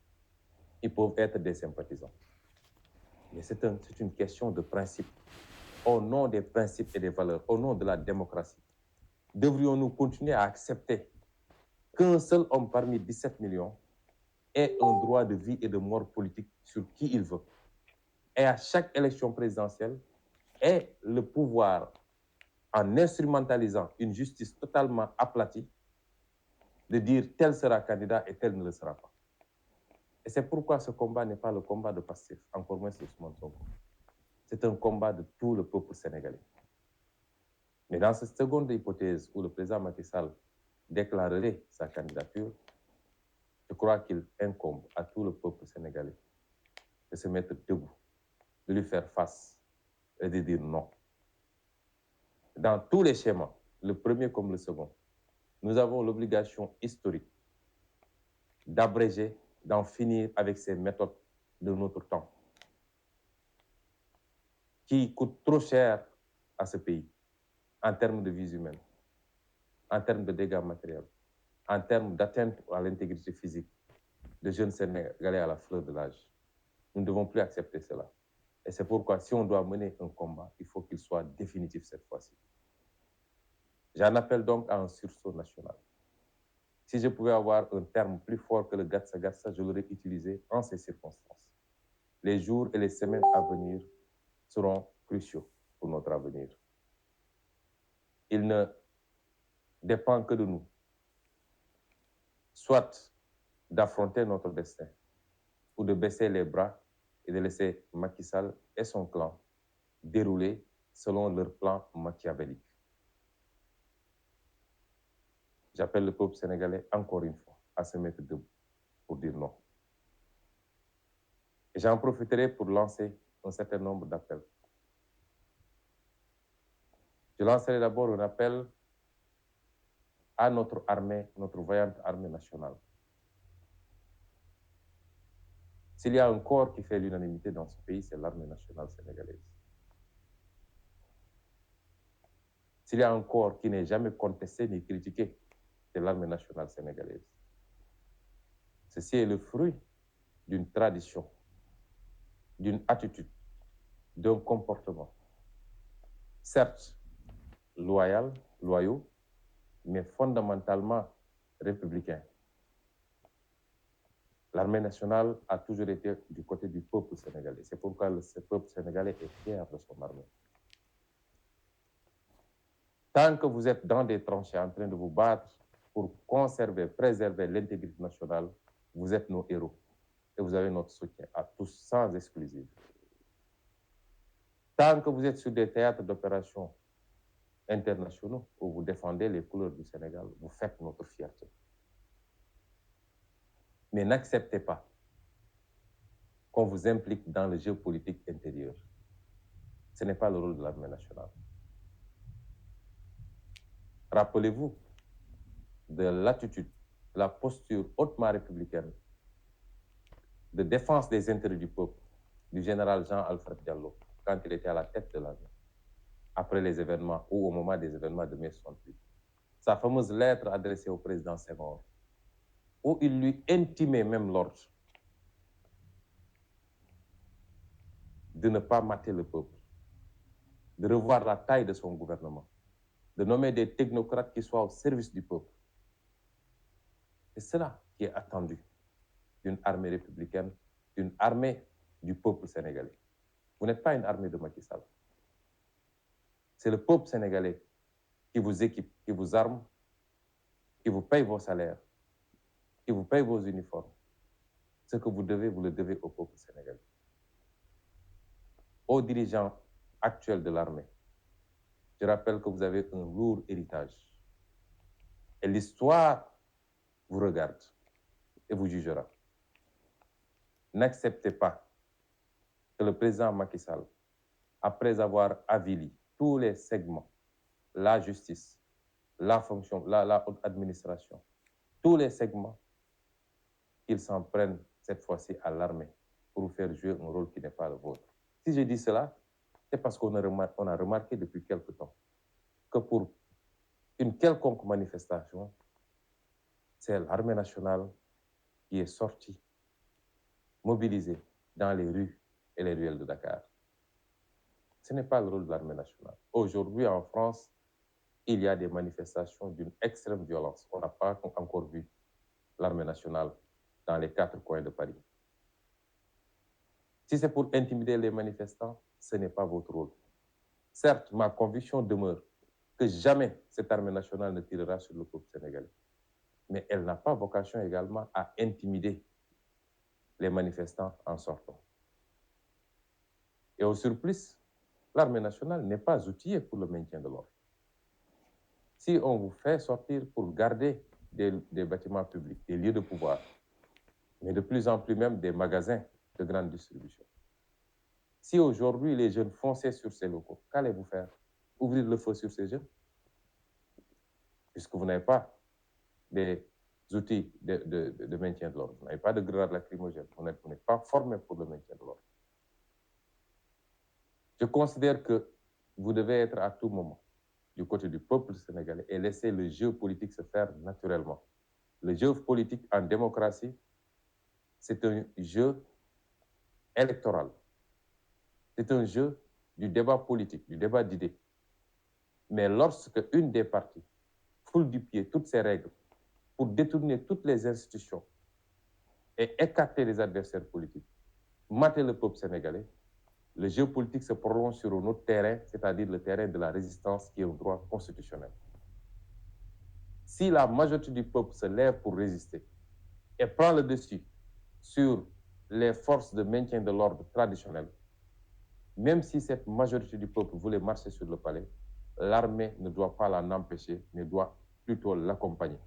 Ils peuvent être des sympathisants. Mais c'est une question de principe. Au nom des principes et des valeurs, au nom de la démocratie, devrions-nous continuer à accepter qu'un seul homme parmi 17 millions ait un droit de vie et de mort politique sur qui il veut, et à chaque élection présidentielle ait le pouvoir, en instrumentalisant une justice totalement aplatie, de dire tel sera candidat et tel ne le sera pas. Et c'est pourquoi ce combat n'est pas le combat de Pastef, encore moins de Ousmane Sonko. C'est un combat de tout le peuple sénégalais. Mais dans cette seconde hypothèse où le président Macky Sall déclarerait sa candidature, je crois qu'il incombe à tout le peuple sénégalais de se mettre debout, de lui faire face et de dire non. Dans tous les schémas, le premier comme le second, nous avons l'obligation historique d'abréger, d'en finir avec ces méthodes de notre temps qui coûtent trop cher à ce pays en termes de vies humaines, en termes de dégâts matériels, en termes d'atteinte à l'intégrité physique de jeunes Sénégalais à la fleur de l'âge. Nous ne devons plus accepter cela. Et c'est pourquoi, si on doit mener un combat, il faut qu'il soit définitif cette fois-ci. J'en appelle donc à un sursaut national. Si je pouvais avoir un terme plus fort que le Gatsa Gatsa, je l'aurais utilisé en ces circonstances. Les jours et les semaines à venir seront cruciaux pour notre avenir. Il ne dépend que de nous, soit d'affronter notre destin, ou de baisser les bras et de laisser Macky Sall et son clan dérouler selon leur plan machiavélique. J'appelle le peuple sénégalais encore une fois à se mettre debout pour dire non. Et j'en profiterai pour lancer un certain nombre d'appels. Je lancerai d'abord un appel à notre armée, notre vaillante armée nationale. S'il y a un corps qui fait l'unanimité dans ce pays, c'est l'armée nationale sénégalaise. S'il y a un corps qui n'est jamais contesté ni critiqué, c'est l'armée nationale sénégalaise. Ceci est le fruit d'une tradition, d'une attitude, d'un comportement, certes loyaux, mais fondamentalement républicain. L'armée nationale a toujours été du côté du peuple sénégalais. C'est pourquoi ce peuple sénégalais est fier de son armée. Tant que vous êtes dans des tranchées en train de vous battre pour conserver, préserver l'intégrité nationale, vous êtes nos héros. Et vous avez notre soutien à tous, sans exclusive. Tant que vous êtes sur des théâtres d'opérations internationaux où vous défendez les couleurs du Sénégal, vous faites notre fierté. Mais n'acceptez pas qu'on vous implique dans le jeu politique intérieur. Ce n'est pas le rôle de l'armée nationale. Rappelez-vous de l'attitude, de la posture hautement républicaine de défense des intérêts du peuple du général Jean-Alfred Diallo quand il était à la tête de l'armée, après les événements ou au moment des événements de mai 68. Sa fameuse lettre adressée au président Senghor, où il lui intimait même l'ordre de ne pas mater le peuple, de revoir la taille de son gouvernement, de nommer des technocrates qui soient au service du peuple. C'est cela qui est attendu d'une armée républicaine, d'une armée du peuple sénégalais. Vous n'êtes pas une armée de Macky Sall. C'est le peuple sénégalais qui vous équipe, qui vous arme, qui vous paye vos salaires, qui vous paye vos uniformes. Ce que vous devez, vous le devez au peuple sénégalais. Aux dirigeants actuels de l'armée, je rappelle que vous avez un lourd héritage. Et l'histoire vous regarde et vous jugera. N'acceptez pas que le président Macky Sall, après avoir avili tous les segments, la justice, la fonction, la haute administration, tous les segments, qu'ils s'en prennent cette fois-ci à l'armée pour vous faire jouer un rôle qui n'est pas le vôtre. Si je dis cela, c'est parce qu'on a remarqué depuis quelque temps que pour une quelconque manifestation, c'est l'armée nationale qui est sortie, mobilisée dans les rues et les ruelles de Dakar. Ce n'est pas le rôle de l'armée nationale. Aujourd'hui, en France, il y a des manifestations d'une extrême violence. On n'a pas encore vu l'armée nationale dans les 4 coins de Paris. Si c'est pour intimider les manifestants, ce n'est pas votre rôle. Certes, ma conviction demeure que jamais cette armée nationale ne tirera sur le peuple sénégalais. Mais elle n'a pas vocation également à intimider les manifestants en sortant. Et au surplus, l'armée nationale n'est pas outillée pour le maintien de l'ordre. Si on vous fait sortir pour garder des bâtiments publics, des lieux de pouvoir, mais de plus en plus même des magasins de grande distribution, si aujourd'hui les jeunes fonçaient sur ces locaux, qu'allez-vous faire? Ouvrir le feu sur ces jeunes? Puisque vous n'avez pas des outils de maintien de l'ordre, vous n'avez pas de grenades lacrymogènes, vous n'êtes pas formé pour le maintien de l'ordre. Je considère que vous devez être à tout moment du côté du peuple sénégalais et laisser le jeu politique se faire naturellement. Le jeu politique en démocratie, c'est un jeu électoral. C'est un jeu du débat politique, du débat d'idées. Mais lorsque une des parties foule du pied toutes ces règles pour détourner toutes les institutions et écarter les adversaires politiques, mater le peuple sénégalais, le jeu politique se prolonge sur un autre terrain, c'est-à-dire le terrain de la résistance qui est un droit constitutionnel. Si la majorité du peuple se lève pour résister et prend le dessus sur les forces de maintien de l'ordre traditionnel, même si cette majorité du peuple voulait marcher sur le palais, l'armée ne doit pas l'en empêcher, mais doit plutôt l'accompagner.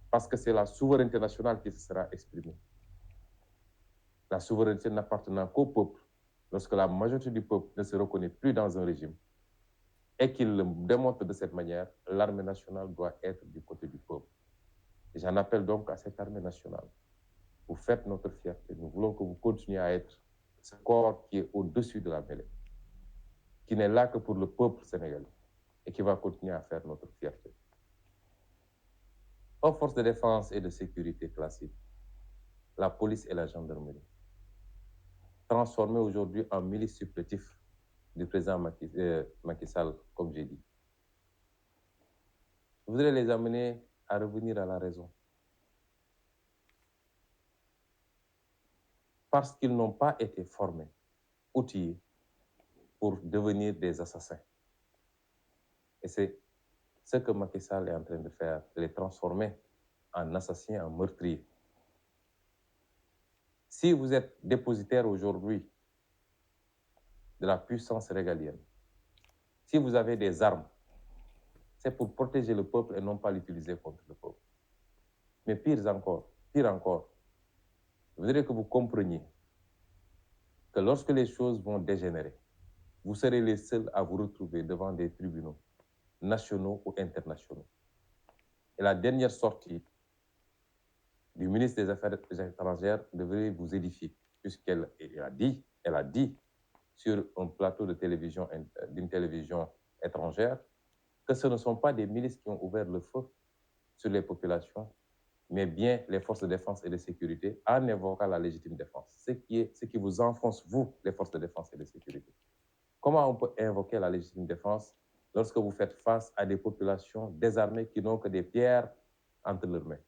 Parce que c'est la souveraineté nationale qui se sera exprimée. La souveraineté n'appartenant qu'au peuple, lorsque la majorité du peuple ne se reconnaît plus dans un régime et qu'il le démontre de cette manière, l'armée nationale doit être du côté du peuple. Et j'en appelle donc à cette armée nationale. Vous faites notre fierté. Nous voulons que vous continuiez à être ce corps qui est au-dessus de la mêlée, qui n'est là que pour le peuple sénégalais et qui va continuer à faire notre fierté. Aux forces de défense et de sécurité classiques, la police et la gendarmerie, transformées aujourd'hui en milices supplétifs du président Macky Sall, comme j'ai dit. Je voudrais les amener à revenir à la raison. Parce qu'ils n'ont pas été formés, outillés pour devenir des assassins. Et c'est ce que Macky Sall est en train de faire, de les transformer en assassins, en meurtriers. Si vous êtes dépositaire aujourd'hui de la puissance régalienne, si vous avez des armes, c'est pour protéger le peuple et non pas l'utiliser contre le peuple. Mais pire encore, je voudrais que vous compreniez que lorsque les choses vont dégénérer, vous serez les seuls à vous retrouver devant des tribunaux nationaux ou internationaux. Et la dernière sortie du ministre des Affaires étrangères devrait vous édifier, puisqu'elle a dit sur un plateau de télévision, d'une télévision étrangère, que ce ne sont pas des milices qui ont ouvert le feu sur les populations, mais bien les forces de défense et de sécurité, en évoquant la légitime défense. Ce qui vous enfonce, vous, les forces de défense et de sécurité. Comment on peut invoquer la légitime défense lorsque vous faites face à des populations désarmées qui n'ont que des pierres entre leurs mains?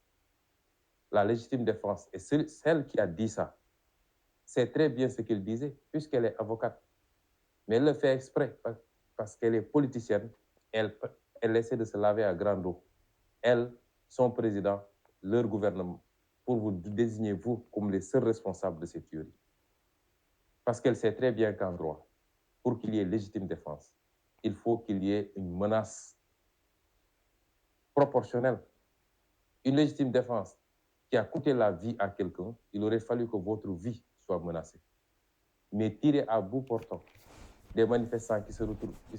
La légitime défense, et celle qui a dit ça, c'est très bien ce qu'elle disait, puisqu'elle est avocate. Mais elle le fait exprès parce qu'elle est politicienne. Elle essaie de se laver à grande eau. Elle, son président, leur gouvernement, pour vous désigner, vous, comme les seuls responsables de ces tueries. Parce qu'elle sait très bien qu'en droit, pour qu'il y ait légitime défense, il faut qu'il y ait une menace proportionnelle. Une légitime défense qui a coûté la vie à quelqu'un, il aurait fallu que votre vie soit menacée. Mais tirer à bout portant des manifestants qui se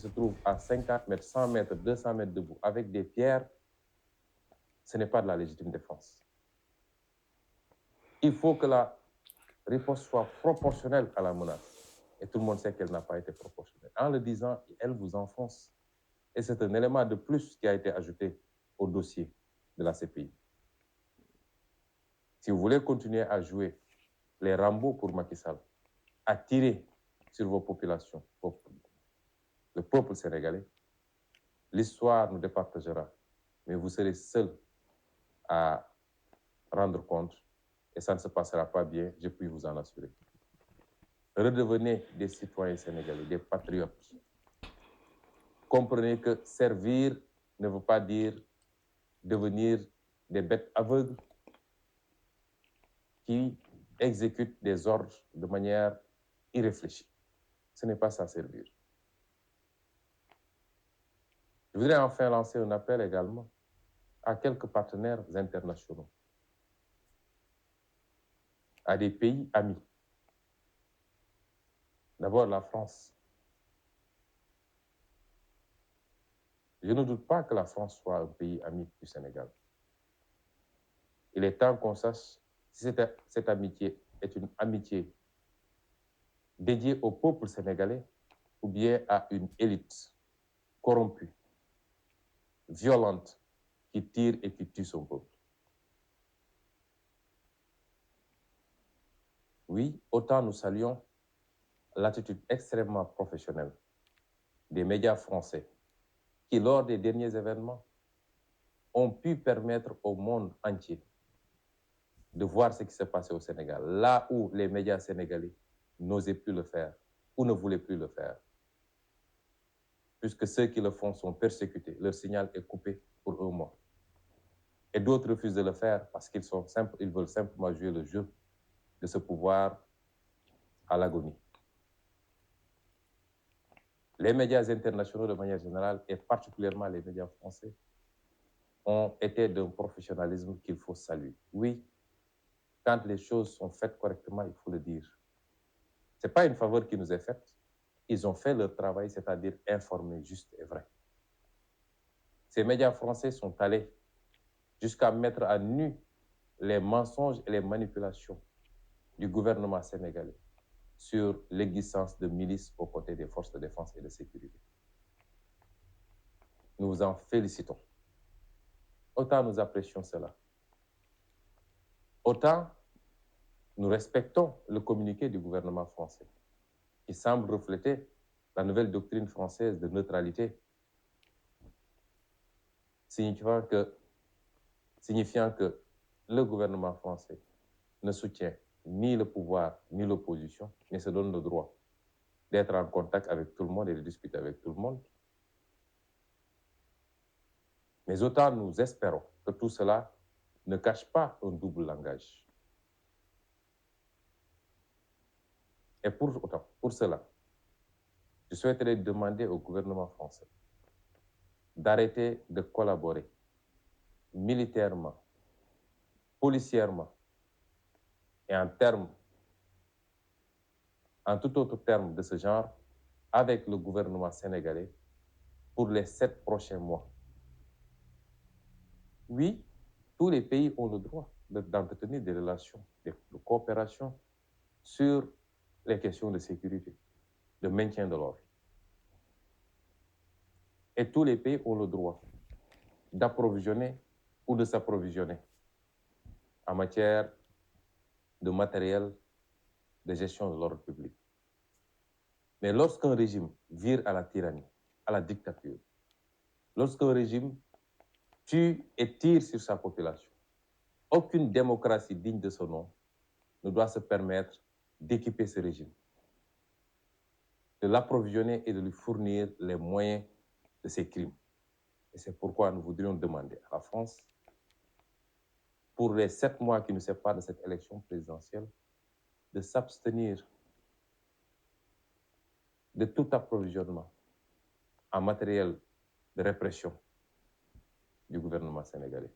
trouvent à 50 mètres, 100 mètres, 200 mètres debout, avec des pierres, ce n'est pas de la légitime défense. Il faut que la riposte soit proportionnelle à la menace. Et tout le monde sait qu'elle n'a pas été proportionnelle. En le disant, elle vous enfonce. Et c'est un élément de plus qui a été ajouté au dossier de la CPI. Si vous voulez continuer à jouer les Rambo pour Macky Sall, à tirer sur vos populations, le peuple sénégalais, l'histoire nous départagera. Mais vous serez seuls à rendre compte et ça ne se passera pas bien, je puis vous en assurer. Redevenez des citoyens sénégalais, des patriotes. Comprenez que servir ne veut pas dire devenir des bêtes aveugles qui exécutent des ordres de manière irréfléchie. Ce n'est pas ça servir. Je voudrais enfin lancer un appel également à quelques partenaires internationaux, à des pays amis. D'abord la France. Je ne doute pas que la France soit un pays ami du Sénégal. Il est temps qu'on sache si cette amitié est une amitié dédiée au peuple sénégalais ou bien à une élite corrompue, violente, qui tire et qui tue son peuple. Oui, autant nous saluons l'attitude extrêmement professionnelle des médias français qui, lors des derniers événements, ont pu permettre au monde entier de voir ce qui se passait au Sénégal, là où les médias sénégalais n'osaient plus le faire ou ne voulaient plus le faire. Puisque ceux qui le font sont persécutés, leur signal est coupé pour un mois. Et d'autres refusent de le faire parce qu'ils veulent simplement jouer le jeu de ce pouvoir à l'agonie. Les médias internationaux de manière générale, et particulièrement les médias français, ont été d'un professionnalisme qu'il faut saluer. Oui, quand les choses sont faites correctement, il faut le dire. Ce n'est pas une faveur qui nous est faite. Ils ont fait leur travail, c'est-à-dire informer juste et vrai. Ces médias français sont allés jusqu'à mettre à nu les mensonges et les manipulations du gouvernement sénégalais sur l'existence de milices aux côtés des forces de défense et de sécurité. Nous vous en félicitons. Autant nous apprécions cela. Autant nous respectons le communiqué du gouvernement français qui semble refléter la nouvelle doctrine française de neutralité, signifiant que le gouvernement français ne soutient ni le pouvoir ni l'opposition, mais se donne le droit d'être en contact avec tout le monde et de discuter avec tout le monde. Mais autant nous espérons que tout cela ne cache pas un double langage. Et pour cela, je souhaiterais demander au gouvernement français d'arrêter de collaborer militairement, policièrement et en tout autre terme de ce genre avec le gouvernement sénégalais pour les 7 prochains mois. Oui, tous les pays ont le droit d'entretenir des relations de coopération sur les questions de sécurité, de maintien de l'ordre. Et tous les pays ont le droit d'approvisionner ou de s'approvisionner en matière de matériel de gestion de l'ordre public. Mais lorsqu'un régime vire à la tyrannie, à la dictature, lorsqu'un régime tue et tire sur sa population, aucune démocratie digne de ce nom ne doit se permettre d'équiper ce régime. de l'approvisionner et de lui fournir les moyens de ses crimes. Et c'est pourquoi nous voudrions demander à la France, pour les 7 mois qui nous séparent de cette élection présidentielle, de s'abstenir de tout approvisionnement en matériel de répression du gouvernement sénégalais,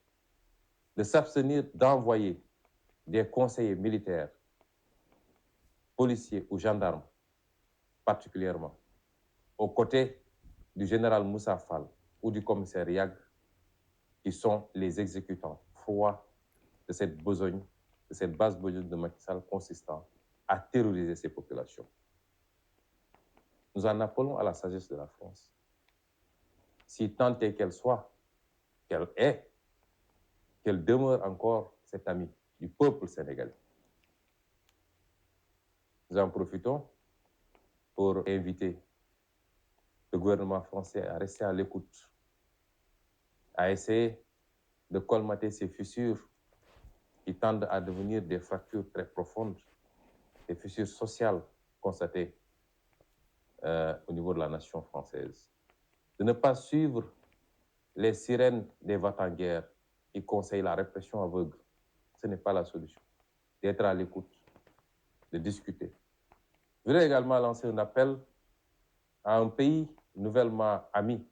de s'abstenir d'envoyer des conseillers militaires, policiers ou gendarmes, particulièrement, aux côtés du général Moussa Fall ou du commissaire Yag, qui sont les exécutants froids de cette besogne, de cette base besogne de Macky Sall consistant à terroriser ces populations. Nous en appelons à la sagesse de la France, si tant est qu'elle soit, qu'elle est, qu'elle demeure encore cette amie du peuple sénégalais. Nous en profitons pour inviter le gouvernement français à rester à l'écoute, à essayer de colmater ces fissures qui tendent à devenir des fractures très profondes, des fissures sociales constatées au niveau de la nation française. De ne pas suivre les sirènes des va-t-en-guerre qui conseillent la répression aveugle. Ce n'est pas la solution. D'être à l'écoute, de discuter. Je voudrais également lancer un appel à un pays nouvellement ami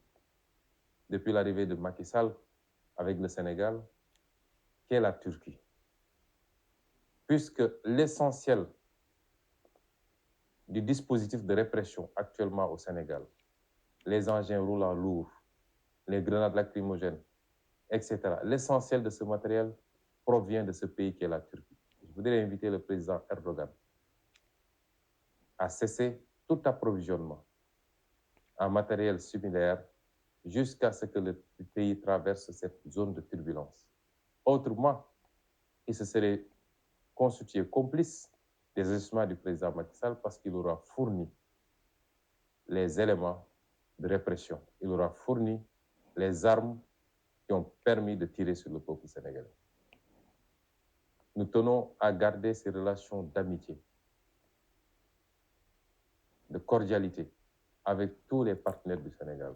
depuis l'arrivée de Macky Sall avec le Sénégal, qui est la Turquie. Puisque l'essentiel du dispositif de répression actuellement au Sénégal, les engins roulants lourds, les grenades lacrymogènes, etc., l'essentiel de ce matériel provient de ce pays qui est la Turquie. Je voudrais inviter le président Erdogan à cesser tout approvisionnement en matériel similaire jusqu'à ce que le pays traverse cette zone de turbulence. Autrement, il se serait constitué complice des agissements du président Macky Sall parce qu'il aura fourni les éléments de répression. Il aura fourni les armes qui ont permis de tirer sur le peuple sénégalais. Nous tenons à garder ces relations d'amitié, de cordialité avec tous les partenaires du Sénégal.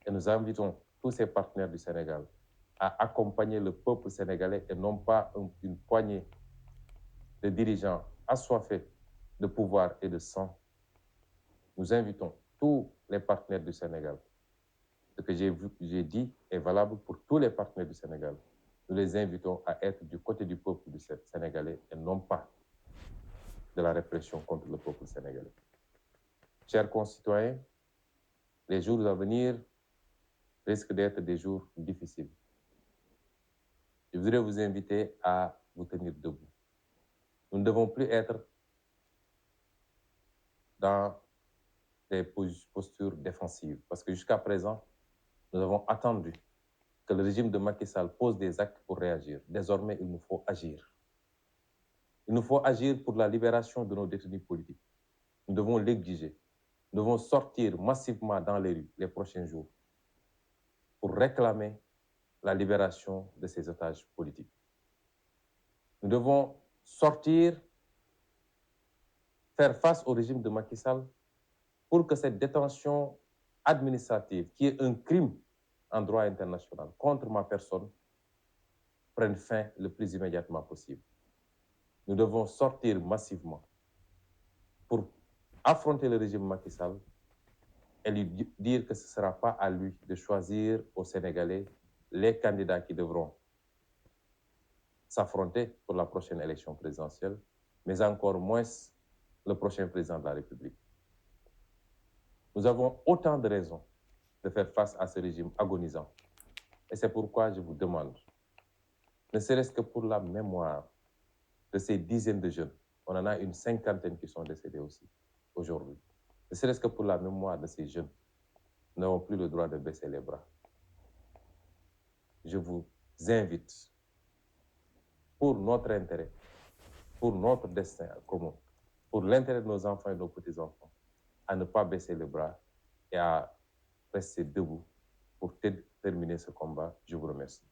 Et nous invitons tous ces partenaires du Sénégal à accompagner le peuple sénégalais et non pas une poignée de dirigeants assoiffés de pouvoir et de sang. Nous invitons tous les partenaires du Sénégal. Ce que j'ai dit est valable pour tous les partenaires du Sénégal. Nous les invitons à être du côté du peuple du sénégalais et non pas de la répression contre le peuple sénégalais. Chers concitoyens, les jours à venir risquent d'être des jours difficiles. Je voudrais vous inviter à vous tenir debout. Nous ne devons plus être dans des postures défensives parce que jusqu'à présent, nous avons attendu que le régime de Macky Sall pose des actes pour réagir. Désormais, il nous faut agir. Il nous faut agir pour la libération de nos détenus politiques. Nous devons l'exiger. Nous devons sortir massivement dans les rues les prochains jours pour réclamer la libération de ces otages politiques. Nous devons sortir, faire face au régime de Macky Sall pour que cette détention administrative, qui est un crime en droit international contre ma personne, prenne fin le plus immédiatement possible. Nous devons sortir massivement pour affronter le régime Macky Sall et lui dire que ce ne sera pas à lui de choisir aux Sénégalais les candidats qui devront s'affronter pour la prochaine élection présidentielle, mais encore moins le prochain président de la République. Nous avons autant de raisons de faire face à ce régime agonisant. Et c'est pourquoi je vous demande, ne serait-ce que pour la mémoire de ces dizaines de jeunes, on en a une 50aine qui sont décédés aussi aujourd'hui, ne serait-ce que pour la mémoire de ces jeunes, nous n'avons plus le droit de baisser les bras. Je vous invite, pour notre intérêt, pour notre destin commun, pour l'intérêt de nos enfants et de nos petits-enfants, à ne pas baisser les bras et à rester debout pour terminer ce combat. Je vous remercie.